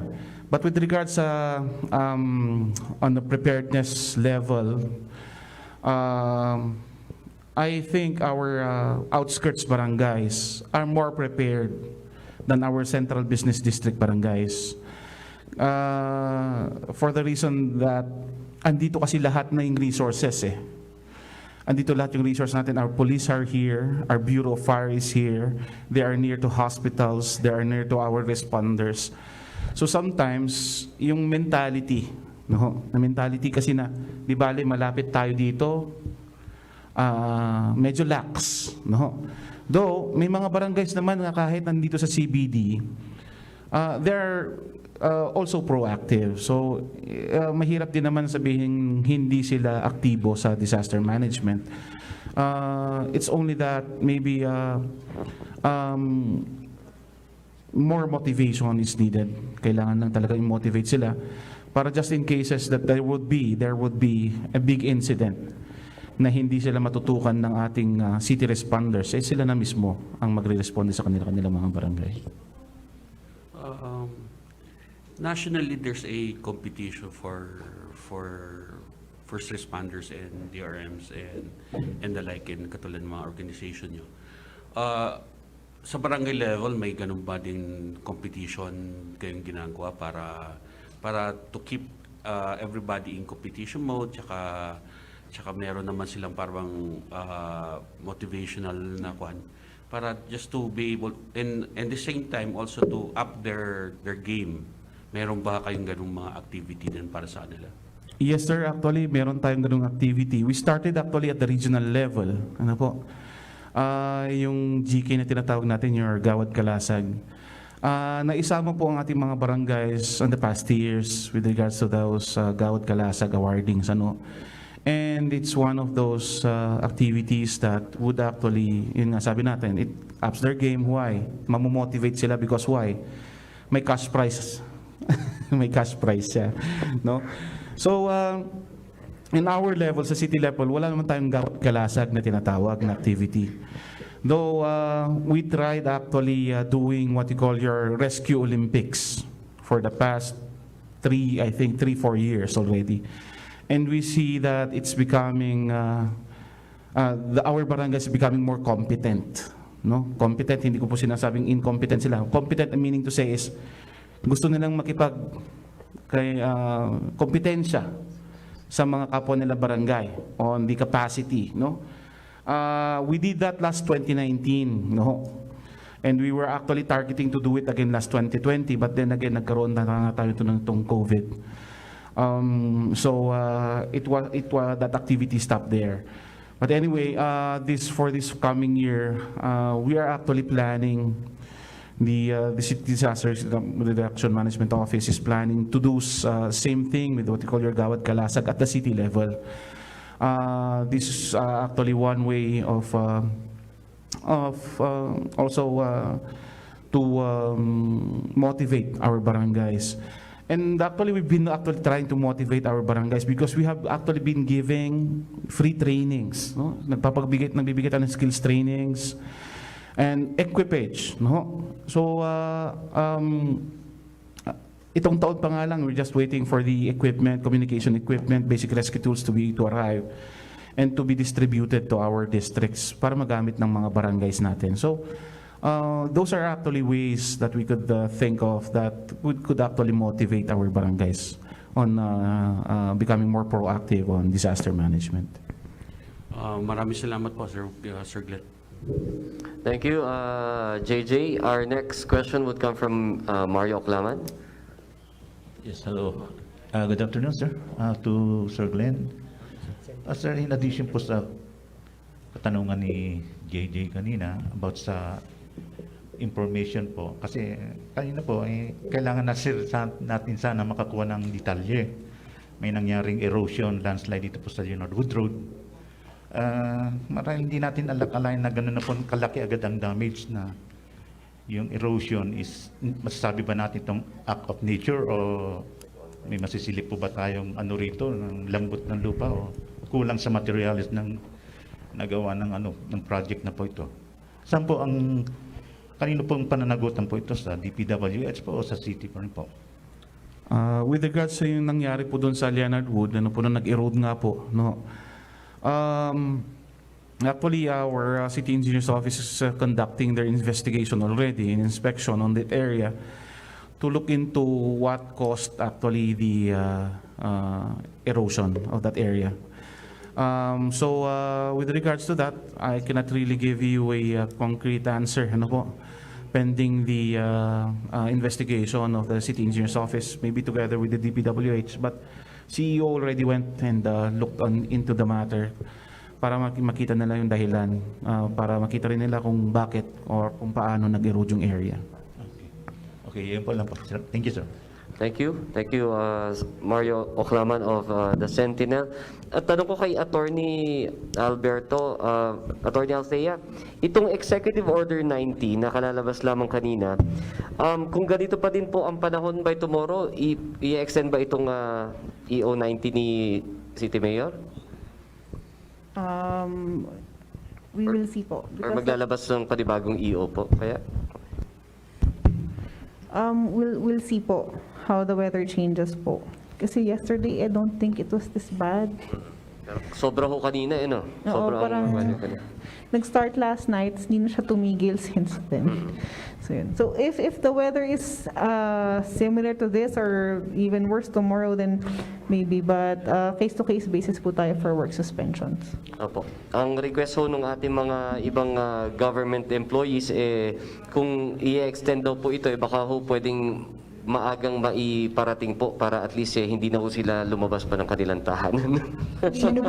But with regards sa on the preparedness level, I think our outskirts barangays are more prepared than our central business district barangays. For the reason that andito kasi lahat na yung resources eh. Andito lahat yung resources natin. Our police are here, our Bureau of Fire is here, they are near to hospitals, they are near to our responders. So sometimes, yung mentality, no? Na mentality kasi na, di bale malapit tayo dito, medyo lax, no? Though, may mga barangays naman na kahit nandito sa CBD, they're also proactive. So, mahirap din naman sabihin hindi sila aktibo sa disaster management. It's only that maybe more motivation is needed. Kailangan lang talaga i-motivate sila para just in cases that there would be a big incident na hindi sila matutukan ng ating city responders, sila na mismo ang magre-responde sa kanilang mga barangay. Nationally, there's a competition for first responders and DRMs and the like in katulad ng mga organization nyo. Sa barangay level, may ganun ba din competition kayong ginagawa para to keep everybody in competition mode, tsaka meron naman silang parang motivational na kwan para just to be able and the same time also to up their game. Meron ba kayong ganung mga activity din para sa kanila? Yes sir, actually meron tayong ganung activity. We started actually at the regional level. Ano po? Yung GK na tinatawag natin, yung Gawad Kalasag. Naisama po ang ating mga barangays on the past years with regards to those Gawad Kalasag awardings. And it's one of those activities that would actually, yun nga sabi natin, it ups their game. Why? Mamomotivate sila because why? May cash prize. May cash prize siya. No? So, in our level, sa city level, wala naman tayong Gawad Kalasag na tinatawag na activity. Though, we tried actually doing what you call your Rescue Olympics for the past 3, 4 years already. And we see that it's becoming, our barangay is becoming more competent. No? Competent, hindi ko po sinasabing incompetent sila. Competent, meaning to say is, gusto nilang kompetensya sa mga kapwa nila barangay on the capacity. No? We did that last 2019. No? And we were actually targeting to do it again last 2020, but then again, nagkaroon na tayo itong COVID. So it was that activity stopped there. But anyway, for this coming year, we are actually planning. The City Disaster Reduction Management Office is planning to do same thing with what you call your Gawad Kalasag at the city level. This is actually one way of also to motivate our barangays. And actually, we've been trying to motivate our barangays because we have actually been giving free trainings. No? Nagbibigay tayo ng skills trainings and equipage. No? So, itong taon pa nga lang, we're just waiting for the equipment, communication equipment, basic rescue tools to arrive and to be distributed to our districts para magamit ng mga barangays natin. So, those are actually ways that we could think of that could actually motivate our barangays on becoming more proactive on disaster management. Maraming salamat po, Sir Glenn. Thank you, JJ. Our next question would come from Mario Oclaman. Yes, hello. Good afternoon, sir. To Sir Glenn. Sir, in addition po sa katanungan ni JJ kanina about sa information po, kasi kanina po, kailangan natin sana makakuha ng detalye. May nangyaring erosion, landslide dito po sa Leonard Wood Road. Marahil hindi natin alak-alain na gano'n na po kalaki agad ang damage na yung erosion is, masasabi ba natin itong act of nature o may masisilip po ba tayong rito, ng lambot ng lupa o kulang sa materials ng nagawa ng project na po ito. Saan po kanino pong pananagutan po ito, sa DPWH po o sa city po rin po? With regards sa yung nangyari po doon sa Leonard Wood, nag-erode nga po, no? Actually, our city engineer's office is conducting their investigation already, an inspection on that area to look into what caused actually the erosion of that area. So with regards to that, I cannot really give you a concrete answer, pending the investigation of the city engineer's office, maybe together with the DPWH. But CEO already went and looked into the matter para makita nila yung dahilan, para makita rin nila kung bakit or kung paano nag-erode yung area. Okay, yun po lang po. Thank you, sir. Thank you. Thank you, Mario Oclaman of The Sentinel. At tanong ko kay Attorney Alberto, Attorney Althea, itong Executive Order 90 na kalalabas lamang kanina, kung ganito pa din po ang panahon by tomorrow, i-extend ba itong EO 90 ni City Mayor? We will see po. Or maglalabas ng panibagong EO po? Kaya? We'll see po how the weather changes po. Kasi yesterday, I don't think it was this bad. Sobra ho kanina, no? Oo, Sobra parang ang kanina. nag-start last night, hindi na siya tumigil since then. So, yun. So if the weather is similar to this or even worse tomorrow, then maybe. But case-to-case basis po tayo for work suspensions. Opo. Ang request ho ng ating mga ibang government employees, kung i-extend daw po ito, baka ho pwedeng maagang maiparating po para at least hindi na ho sila lumabas pa ng kanilang tahanan. Sino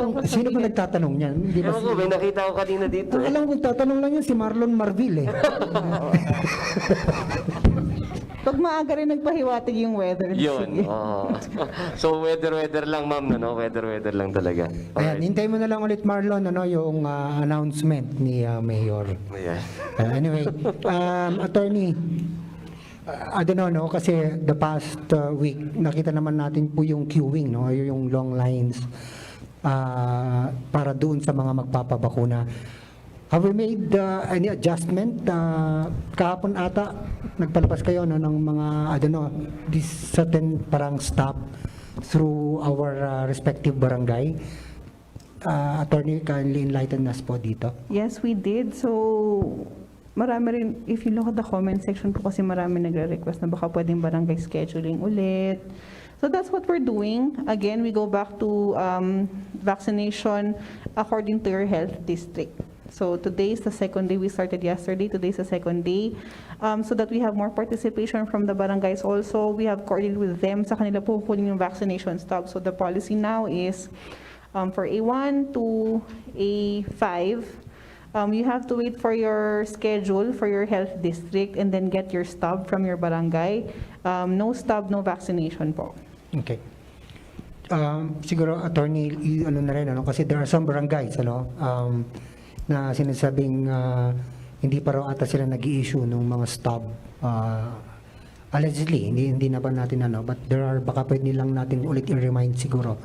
ba nagtatanong niyan? Hindi ba Ewan ko, may nakita ko kanina dito. Ang alam kong tatanong lang yun si Marlon Marvil eh. Pag maaga rin nagpahiwatig yung weather. Yun. sige. Oo. So weather lang ma'am, no? Weather lang talaga. Ayan, hintay mo na lang ulit Marlon yung announcement ni Mayor. Ayan. Anyway, Attorney, I don't know, no? Kasi the past week, nakita naman natin po yung queuing, no? Yung long lines para doon sa mga magpapabakuna. Have we made any adjustment? Kahapon ata, nagpalabas kayo no, ng mga, I don't know, this certain parang stop through our respective barangay. Attorney, kindly enlighten us po dito. Yes, we did. So, marami rin, if you look at the comment section po kasi marami nagre-request na baka pwedeng barangay scheduling ulit. So that's what we're doing. Again, we go back to vaccination according to your health district. So today is the second day. We started yesterday. Today is the second day. So that we have more participation from the barangays also. We have coordinated with them sa kanila po kunin yung vaccination stop. So the policy now is for A1 to A5, you have to wait for your schedule for your health district and then get your stub from your barangay. No stub, no vaccination po. Okay. Siguro, Attorney, ano na rin, kasi there are some barangays, na sinasabing hindi pa raw ata sila nag-i-issue ng mga stub. Allegedly, hindi na ba natin but there are, baka pwede lang natin ulit i-remind siguro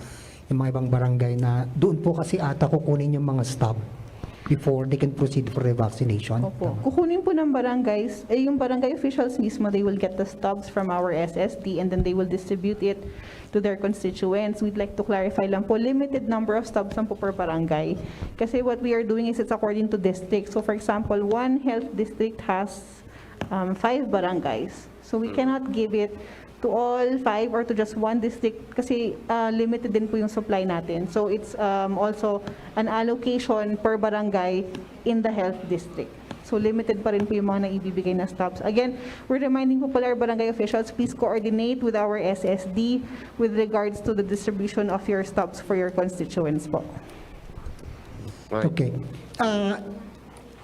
yung mga ibang barangay na doon po kasi ata kukunin yung mga stub before they can proceed for the vaccination. Opo. Kukunin po ng barangays, yung barangay officials mismo, they will get the stubs from our SSD and then they will distribute it to their constituents. We'd like to clarify lang po, limited number of stubs lang po per barangay. Kasi what we are doing is it's according to district. So for example, one health district has 5 barangays. So we cannot give it to all 5 or to just one district kasi limited din po yung supply natin. So it's also an allocation per barangay in the health district. So limited pa rin po yung mga naibibigay na stops. Again, we're reminding po pala our barangay officials, please coordinate with our SSD with regards to the distribution of your stops for your constituents po. Right. Okay.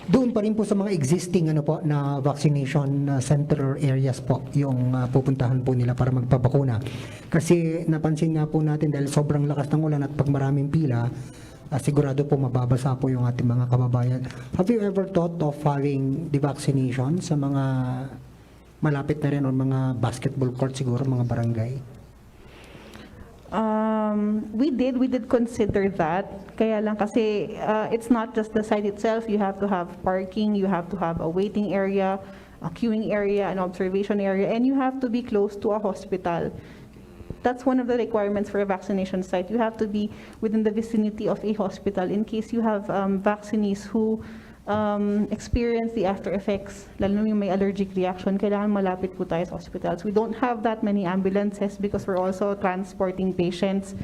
Doon pa rin po sa mga existing na vaccination center or areas po yung pupuntahan po nila para magpabakuna. Kasi napansin nga po natin dahil sobrang lakas ng ulan at pag maraming pila, sigurado po mababasa po yung ating mga kababayan. Have you ever thought of having the vaccination sa mga malapit na rin o mga basketball court siguro, mga barangay? We did consider that. Kaya lang kasi it's not just the site itself. You have to have parking, you have to have a waiting area, a queuing area, an observation area, and you have to be close to a hospital. That's one of the requirements for a vaccination site. You have to be within the vicinity of a hospital in case you have vaccinees who experience the after effects, lalo na yung may allergic reaction, kailangan malapit po tayo sa hospitals. We don't have that many ambulances because we're also transporting patients.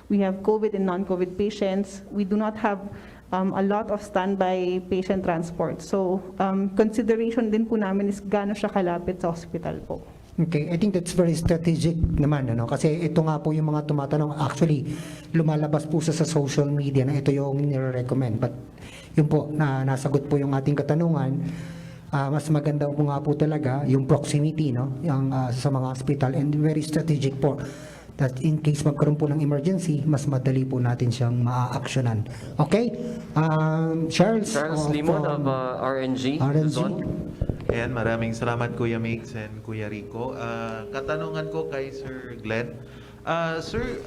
We have COVID and non-COVID patients. We do not have a lot of standby patient transport. So, consideration din po namin is gaano siya kalapit sa hospital po. Okay, I think that's very strategic naman, ano? Kasi ito nga po yung mga tumatanong, actually, lumalabas po sa social media na ito yung nire-recommend. But yun po, na nasagot po yung ating katanungan, mas maganda po nga po talaga yung proximity, no? Yung, sa mga hospital, and very strategic po that in case magkaroon po ng emergency, mas madali po natin siyang maa-actionan. Okay? Charles Limon from of RNG. RNG. Luzon. Ayan, maraming salamat Kuya Mix and Kuya Rico. Katanungan ko kay Sir Glenn. Sir,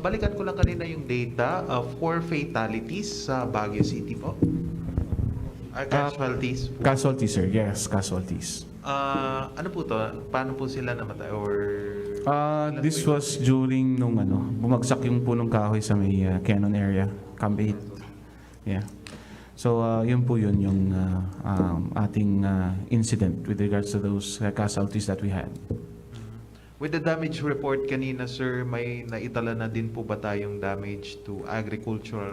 balikan ko lang kanina yung data of 4 fatalities sa Baguio City po. Casualties po. Casualties, sir. Yes, casualties. Ano po to? Paano po sila namatay? Or This was during nung bumagsak yung punong kahoy sa may Cannon area, Cambait. Yeah. So yun po yun yung ating incident with regards to those casualties that we had. with the damage report kanina, sir, may naitala na din po ba tayong damage to agriculture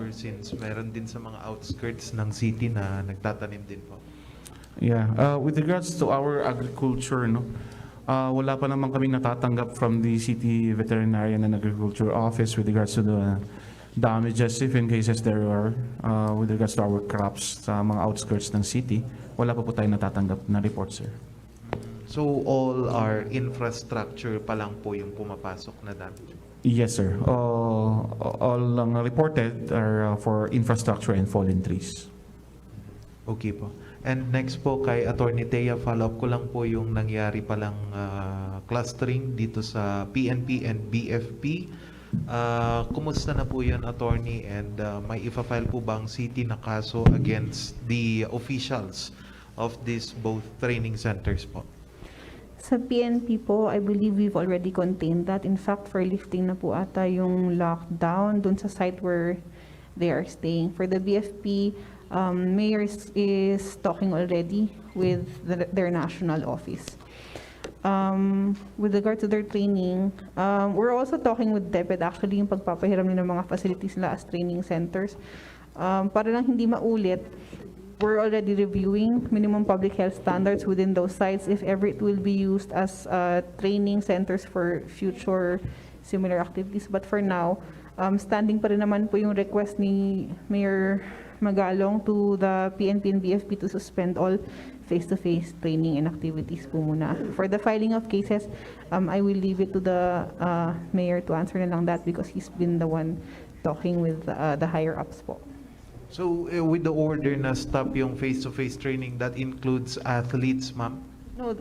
since meron din sa mga outskirts ng city na nagtatanim din po? Yeah, with regards to our agriculture, no, wala pa naman kaming natatanggap from the City Veterinarian and Agriculture Office with regards to the damages, if in cases there are, with regards to our crops sa mga outskirts ng city. Wala pa po tayong natatanggap na report, sir. So all our infrastructure pa lang po yung pumapasok na damage? Yes, sir. All ang reported are for infrastructure and fallen trees. Okay po. And next po kay Attorney Thea, follow-up ko lang po yung nangyari palang clustering dito sa PNP and BFP. Kumusta na po yun, Attorney? And may ifa-file po bang city na kaso against the officials of these both training centers po? Sa PNP po, I believe we've already contained that. In fact, for lifting na po ata yung lockdown dun sa site where they are staying. For the BFP, Mayor is talking already with their national office. With regard to their training, we're also talking with DepEd actually yung pagpapahiram nila ng mga facilities nila as training centers. Para lang hindi maulit, we're already reviewing minimum public health standards within those sites if ever it will be used as training centers for future similar activities. But for now, standing pa rin naman po yung request ni Mayor Magalong to the PNP and BFP to suspend all face-to-face training and activities po muna. For the filing of cases, I will leave it to the Mayor to answer na lang that because he's been the one talking with the higher-ups po. So with the order na stop yung face-to-face training, that includes athletes, ma'am? No,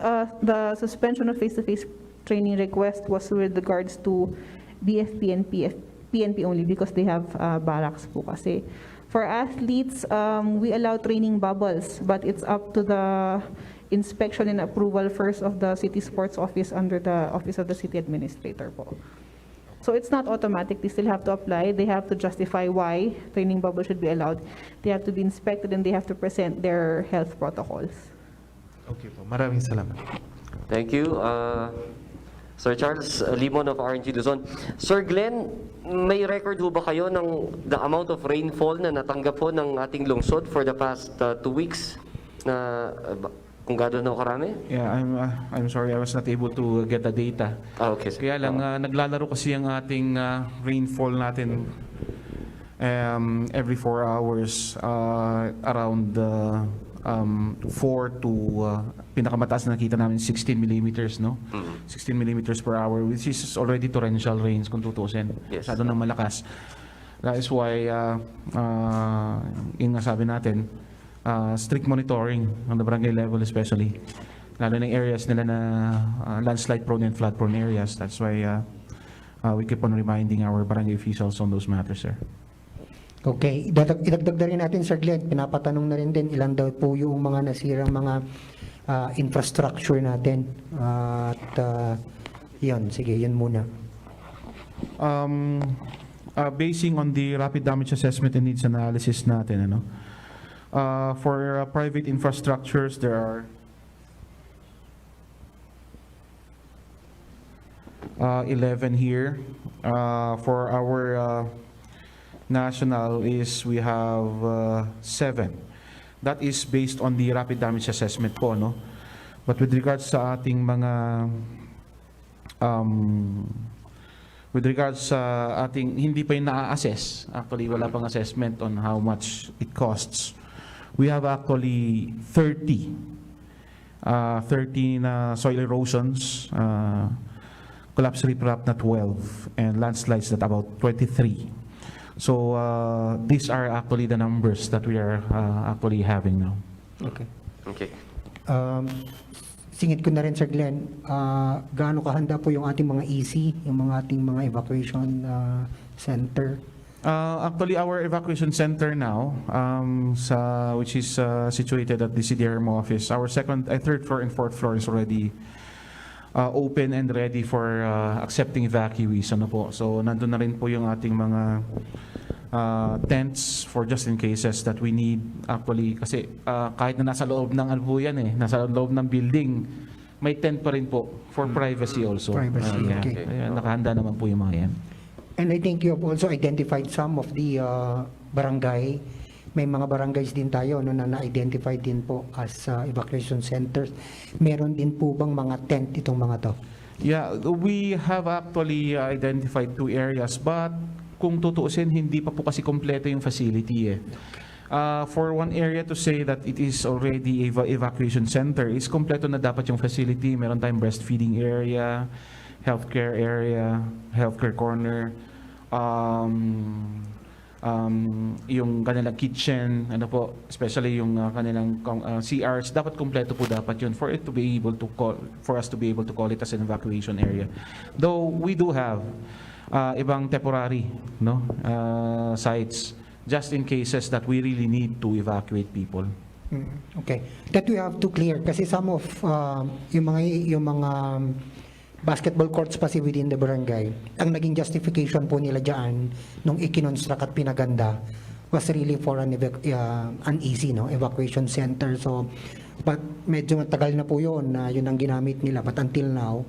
the suspension of face-to-face training request was with regards to BFP and PNP only because they have barracks po kasi. For athletes, we allow training bubbles, but it's up to the inspection and approval first of the City Sports Office under the Office of the City Administrator po. So it's not automatic. They still have to apply. They have to justify why training bubble should be allowed. They have to be inspected and they have to present their health protocols. Okay po, maraming salamat. Thank you. Sir Charles Limon of RNG Luzon. Sir Glenn, may record ho ba kayo ng the amount of rainfall na natanggap po ng ating lungsod for the past 2 weeks? Na kung gano'n na karami? Yeah, I'm sorry, I was not able to get the data. Okay. Kaya lang, naglalaro kasi ang ating rainfall natin every 4 hours, around 4 to pinakamataas na nakita namin 16 millimeters, no? 16 millimeters per hour, which is already torrential rains kung tutusin. Yes. Masyado nang malakas. That is why, yung sabi natin, strict monitoring on the barangay level especially. Lalo na areas nila na landslide prone and flood prone areas. That's why we keep on reminding our barangay officials on those matters, sir. Okay, idagdag na rin natin, Sir Glenn, pinapatanong na rin din ilan daw po yung mga nasirang mga infrastructure natin. Yun, sige, yun muna. Basing on the rapid damage assessment and needs analysis natin, for private infrastructures, there are 11 here. For our national is we have 7. That is based on the rapid damage assessment po, no? But with regards sa ating mga with regards sa ating hindi pa yung na-assess, actually wala pang assessment on how much it costs. We have actually 30 na soil erosions, collapse riprap na 12, and landslides that about 23. So these are actually the numbers that we are actually having now. Okay. Okay. Singit ko na rin, Sir Glenn, gaano kahanda po yung ating mga EC, yung mga ating mga evacuation center? Actually, our evacuation center now, which is situated at the CDRMO office, our third floor and fourth floor is already open and ready for accepting evacuees. Ano po? So, nandun na rin po yung ating mga tents for just in cases that we need. Actually, kasi kahit na nasa loob ng ano po yan nasa loob ng building, may tent pa rin po for privacy also. Privacy, Yeah. okay. Kaya nakahanda naman po yung mga yan. And I think you have also identified some of the barangay. May mga barangays din tayo na na-identify din po as evacuation centers. Meron din po bang mga tent itong mga to? Yeah, we have actually identified 2 areas, but kung tutuusin, hindi pa po kasi kompleto yung facility For one area to say that it is already evacuation center, is kompleto na dapat yung facility. Meron tayong breastfeeding area, healthcare area, healthcare corner, yung kanilang kitchen, ano po, especially yung kanilang CRs, dapat kompleto po dapat yun for it to be able to for us to be able to call it as an evacuation area. Though we do have ibang temporary sites just in cases that we really need to evacuate people. Okay. That we have to clear kasi some of yung mga basketball courts pa within the barangay, ang naging justification po nila diyan nung ikinonstruct at pinaganda was really for an easy evacuation center. So but medyo matagal na po yun na yun ang ginamit nila, but until now,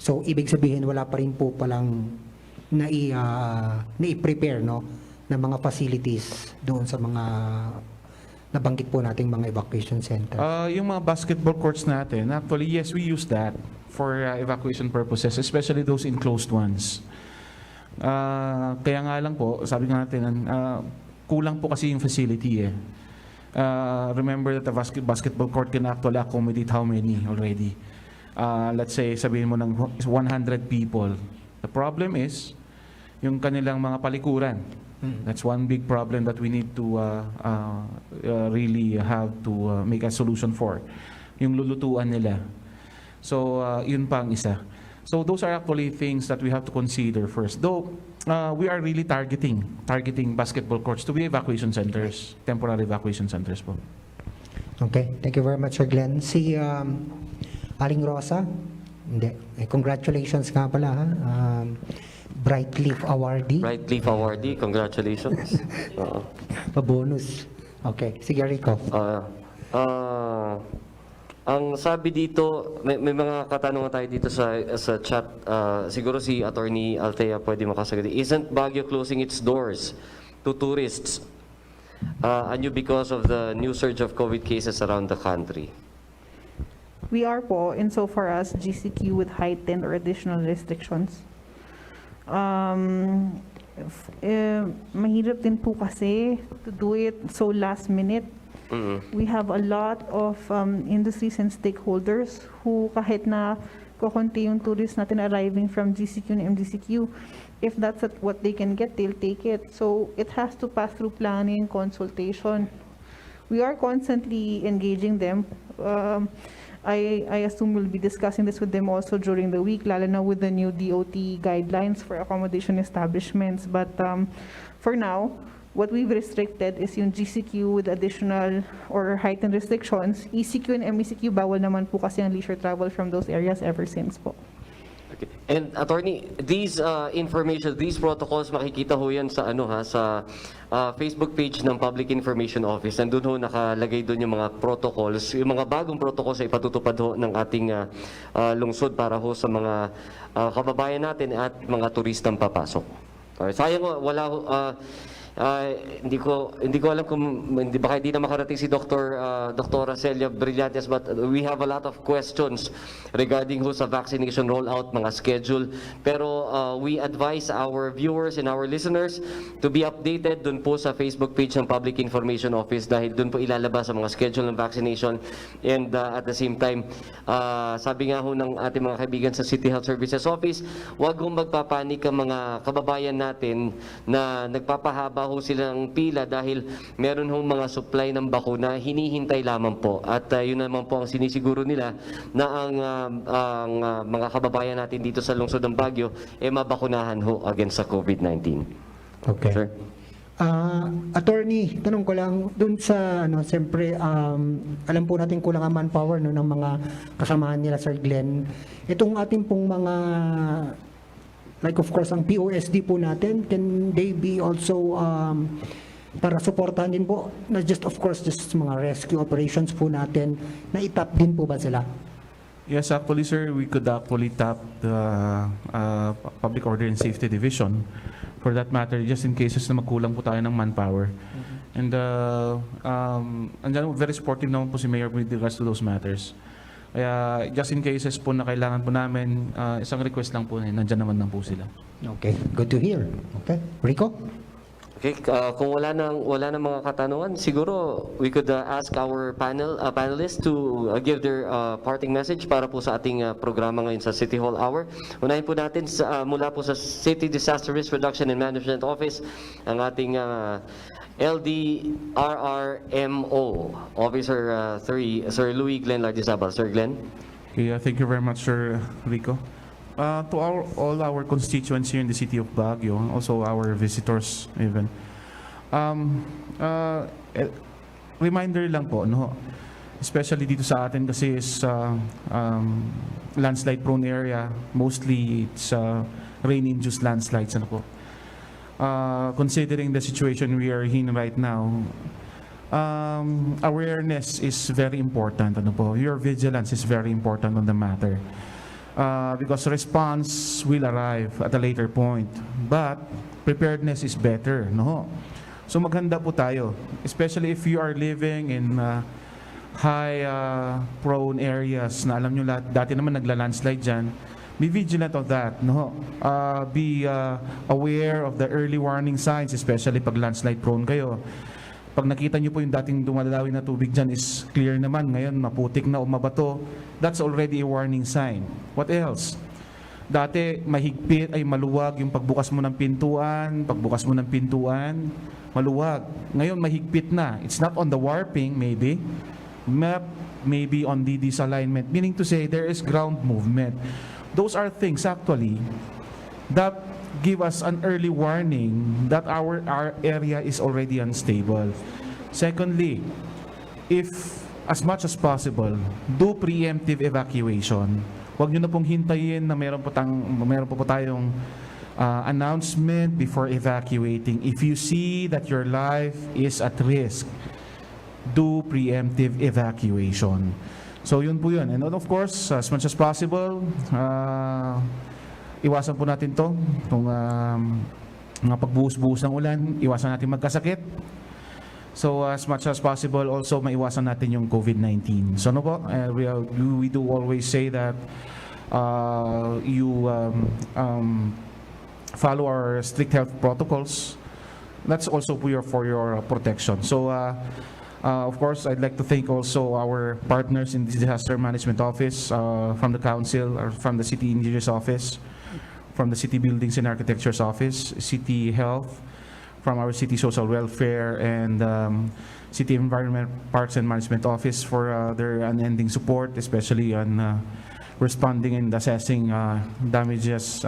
so ibig sabihin wala pa rin po palang na-prepare ng mga facilities doon sa mga nabanggit po nating mga evacuation center. Yung mga basketball courts natin, actually, yes, we use that for evacuation purposes, especially those enclosed ones. Kaya nga lang po, sabi nga natin, kulang po kasi yung facility Remember that the basketball court can actually accommodate how many already? Let's say, sabihin mo ng 100 people. The problem is, yung kanilang mga palikuran. That's one big problem that we need to really have to make a solution for. Yung lulutuan nila. So, yun pa ang isa. So, those are actually things that we have to consider first. Though, we are really targeting basketball courts to be evacuation centers, temporary evacuation centers po. Okay, thank you very much, Sir Glenn. Si Aling Rosa, hindi. Congratulations nga pala, ha? Bright Leaf Awardee. Bright Leaf Awardee, congratulations. Pa-bonus. Okay, sige Rico. Ang sabi dito, may mga katanungan tayo dito sa chat. Siguro si Attorney Althea pwede makasagot. Isn't Baguio closing its doors to tourists anew because of the new surge of COVID cases around the country? We are po, insofar as GCQ with heightened or additional restrictions. Mahirap din po kasi to do it so last minute. We have a lot of industries and stakeholders who kahit na kukunti yung tourists natin arriving from GCQ and MGCQ, if that's what they can get, they'll take it. So it has to pass through planning, consultation. We are constantly engaging them. I assume we'll be discussing this with them also during the week, lalo na with the new DOT guidelines for accommodation establishments. But for now, what we've restricted is yung GCQ with additional or heightened restrictions. ECQ and MECQ, bawal naman po kasi ang leisure travel from those areas ever since po. Okay. And Attorney, these information, these protocols, makikita ho yan sa sa Facebook page ng Public Information Office. Nandun ho nakalagay doon yung mga protocols, yung mga bagong protocols ay ipatutupad ho ng ating lungsod para ho sa mga kababayan natin at mga turistang papasok. Sayang wala ho, Hindi ko alam kung baka hindi na makarating si Dr. Celia Brillantes, but we have a lot of questions regarding sa vaccination rollout, mga schedule. Pero we advise our viewers and our listeners to be updated dun po sa Facebook page ng Public Information Office dahil dun po ilalabas ang mga schedule ng vaccination. And at the same time, sabi nga ho ng ating mga kaibigan sa City Health Services Office, huwag hong magpapanik ang mga kababayan natin na nagpapahaba ho sila ng pila dahil meron hong mga supply ng bakuna, hinihintay lamang po. At yun naman po ang sinisiguro nila na ang mga kababayan natin dito sa lungsod ng Baguio mabakunahan ho against sa COVID-19. Okay. Sir? Attorney, tanong ko lang dun sa siyempre alam po natin kulang ang manpower ng mga kasamahan nila Sir Glenn. Itong ating pong mga like of course ang POSD po natin, can they be also para suportahan din po, not just of course just mga rescue operations po natin, na itap din po ba sila? Yes, actually, sir, we could actually tap the Public Order and Safety Division for that matter, just in cases na magkulang po tayo ng manpower. And very supportive naman po si Mayor with regards to those matters. Kaya just in cases po na kailangan po namin, isang request lang po, nandyan naman lang po sila. Okay, good to hear. Okay, Rico? Okay, kung wala nang mga katanungan, siguro we could ask our panelists to give their parting message para po sa ating programa ngayon sa City Hall Hour. Unahin po natin mula po sa City Disaster Risk Reduction and Management Office, ang ating LDRRMO, Officer 3, Sir Louis Glenn Lardizabal. Sir Glenn? Okay, thank you very much, Sir Rico. To all our constituents here in the city of Baguio, also our visitors even. Reminder lang po, no? Especially dito sa atin kasi is landslide prone area, mostly it's rain-induced landslides, ano po. Considering the situation we are in right now, awareness is very important, ano po. Your vigilance is very important on the matter. Because response will arrive at a later point. But preparedness is better, no? So maghanda po tayo, especially if you are living in high prone areas na alam nyo dati naman nagla-landslide dyan. Be vigilant of that, no? Be aware of the early warning signs, especially pag landslide prone kayo. Pag nakita nyo po yung dating dumadalawi na tubig dyan is clear naman, ngayon maputik na o mabato, that's already a warning sign. What else? Dati mahigpit ay maluwag yung pagbukas mo ng pintuan, maluwag. Ngayon mahigpit na. It's not on the warping maybe, maybe on the disalignment, meaning to say there is ground movement. Those are things actually that give us an early warning that our area is already unstable. Secondly, if as much as possible, do preemptive evacuation. Huwag nyo na pong hintayin na meron po tayong announcement before evacuating. If you see that your life is at risk, do preemptive evacuation. So yun po yun. And of course, as much as possible, iwasan po natin itong mga pagbuhos-buhos ng ulan, iwasan natin magkasakit. So as much as possible, also maiwasan natin yung COVID-19. So ano po, we do always say that you follow our strict health protocols. That's also for your protection. So of course, I'd like to thank also our partners in the Disaster Management Office, from the Council or from the City Engineers Office, from the City Buildings and Architecture's Office, City Health, from our City Social Welfare, and City Environment, Parks and Management Office for their unending support, especially on responding and assessing damages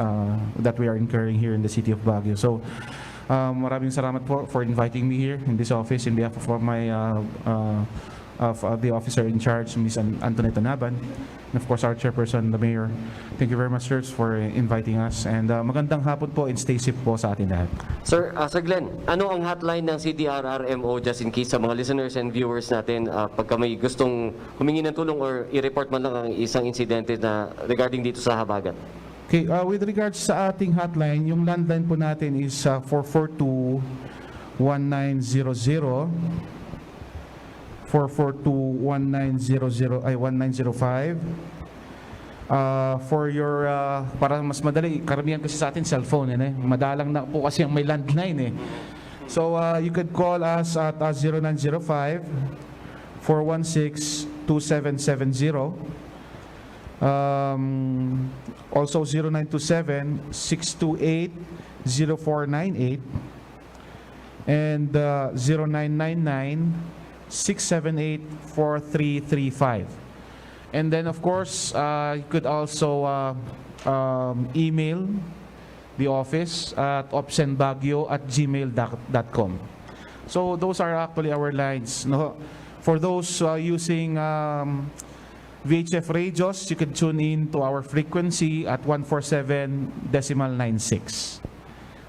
that we are incurring here in the city of Baguio. So, maraming salamat po for inviting me here in this office in behalf of my the officer in charge, Ms. Antoneta Naban, and of course our chairperson, the mayor. Thank you very much, sirs, for inviting us. And magandang hapon po and stay safe po sa atin lahat. Sir Glenn, ano ang hotline ng CDRRMO just in case sa mga listeners and viewers natin pagka may gustong humingi ng tulong or i-report man lang ang isang insidente na regarding dito sa habagat? Okay, with regards sa ating hotline, yung landline po natin is 442 1900, 442-1900, ay 1905. For your, para mas madali, karamihan kasi sa atin cellphone, eh. Madalang na po kasi ang may landline, eh. So, you could call us at 0905-416-2770. Also 0927-628-0498 and 0999-678-4335. And then, of course, you could also email the office at opsenbagyo@gmail.com. So those are actually our lines. No? For those using VHF radios, you can tune in to our frequency at 147.96.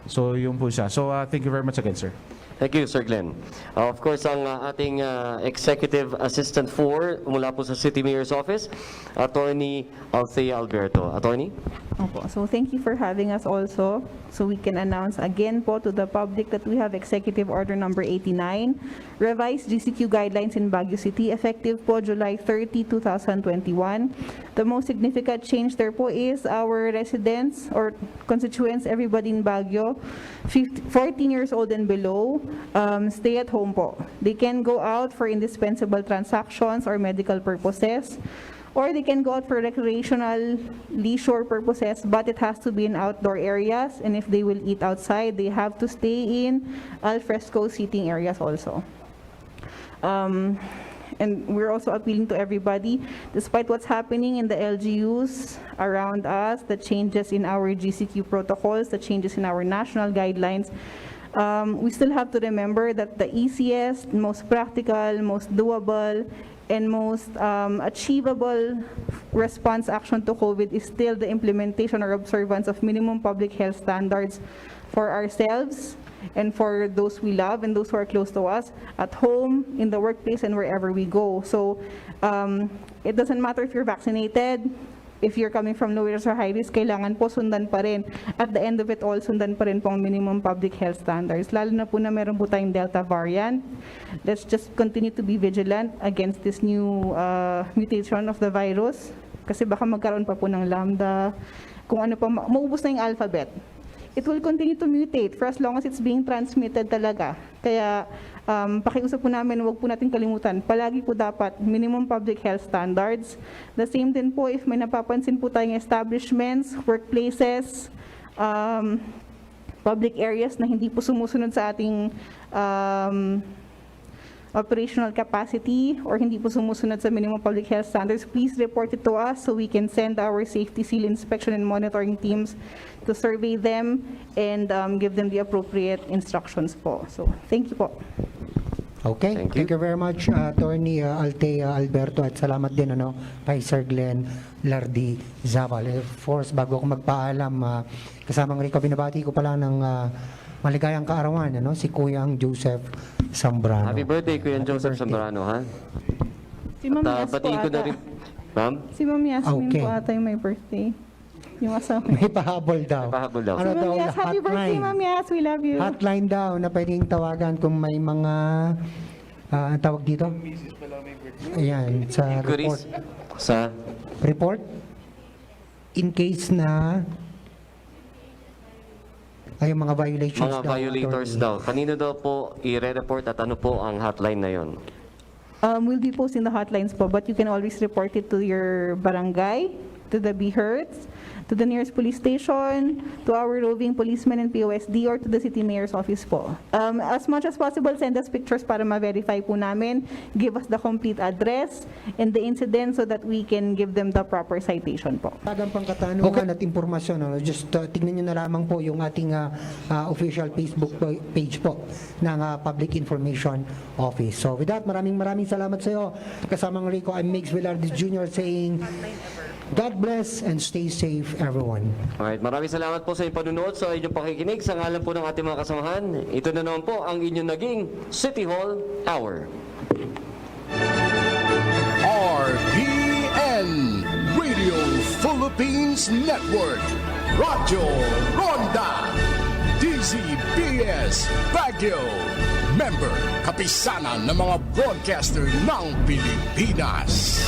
So yun po siya. So thank you very much again, sir. Thank you, Sir Glenn. Of course, ang ating Executive Assistant 4 mula po sa City Mayor's Office, Attorney Althea Alberto. Attorney? Opo. So thank you for having us also. So we can announce again po to the public that we have Executive Order number 89, revised GCQ guidelines in Baguio City, effective po July 30, 2021. The most significant change there po is our residents or constituents, everybody in Baguio, 14 years old and below, stay at home po. They can go out for indispensable transactions or medical purposes, or they can go out for recreational leisure purposes, but it has to be in outdoor areas, and if they will eat outside, they have to stay in al fresco seating areas also. And we're also appealing to everybody, despite what's happening in the LGUs around us, the changes in our GCQ protocols, the changes in our national guidelines, we still have to remember that the easiest, most practical, most doable, and most achievable response action to COVID is still the implementation or observance of minimum public health standards for ourselves and for those we love and those who are close to us, at home, in the workplace, and wherever we go. So it doesn't matter if you're vaccinated, if you're coming from low risk or high risk, kailangan po sundan pa rin. At the end of it all, sundan pa rin po ang minimum public health standards. Lalo na po na meron po tayong Delta variant. Let's just continue to be vigilant against this new mutation of the virus. Kasi baka magkaroon pa po ng Lambda. Kung ano pa, maubos na yung alphabet. It will continue to mutate for as long as it's being transmitted talaga. Kaya pakiusap po namin, huwag po natin kalimutan. Palagi po dapat minimum public health standards. The same din po if may napapansin po tayong establishments, workplaces, public areas na hindi po sumusunod sa ating operational capacity or hindi po sumusunod sa minimum public health standards, please report it to us so we can send our safety seal inspection and monitoring teams to survey them and give them the appropriate instructions po. So, thank you po. Okay, Thank you. thank you very much, Attorney Althea Alberto, at salamat din kay Sir Glenn Lardi Zabal. Of course, bago ako magpaalam, kasamang Rico, binabati ko pala ng maligayang kaarawan, si Kuyang Joseph Zambrano. Happy birthday, Kuya Joseph Zambrano, ha? Si Ma'am At Yas po batiin ko na ata. rin. Ma'am? Si Ma'am Yasmin Okay. po ata yung may birthday. Yung asawa. May pahabol daw. May pahabol daw. Ano Si daw, Ma'am Yas, happy birthday, hotline. Ma'am Yas. We love you. Hotline daw na pwedeng tawagan kung may mga, ang tawag dito? Ayan, sa report. Inquiries sa Report? In case na ay yung mga violations mga daw, violators Attorney. daw. Kanino daw po i-report at ano po ang hotline na yon? We'll be posting the hotlines po, but you can always report it to your barangay, to the BHERTS, to the nearest police station, to our roving policemen and POSD, or to the City Mayor's Office po. As much as possible, send us pictures para ma-verify po namin. Give us the complete address and the incident so that we can give them the proper citation po. Tagang pangkatanungan at impormasyon, just tignan nyo na lamang po yung ating official Facebook page po ng Public Information Office. So with that, maraming salamat sa iyo. Kasamang Rico, I'm Mix Velarde Jr. saying, God bless and stay safe, everyone. Alright, maraming salamat po sa inyong panunood, sa inyong pakikinig. Sa ngalan po ng ating mga kasamahan, ito na naman po ang inyong naging City Hall Hour. RPN Radio Philippines Network. Radyo Ronda. DZBS Baguio. Member, kapisanan ng mga broadcaster ng Pilipinas.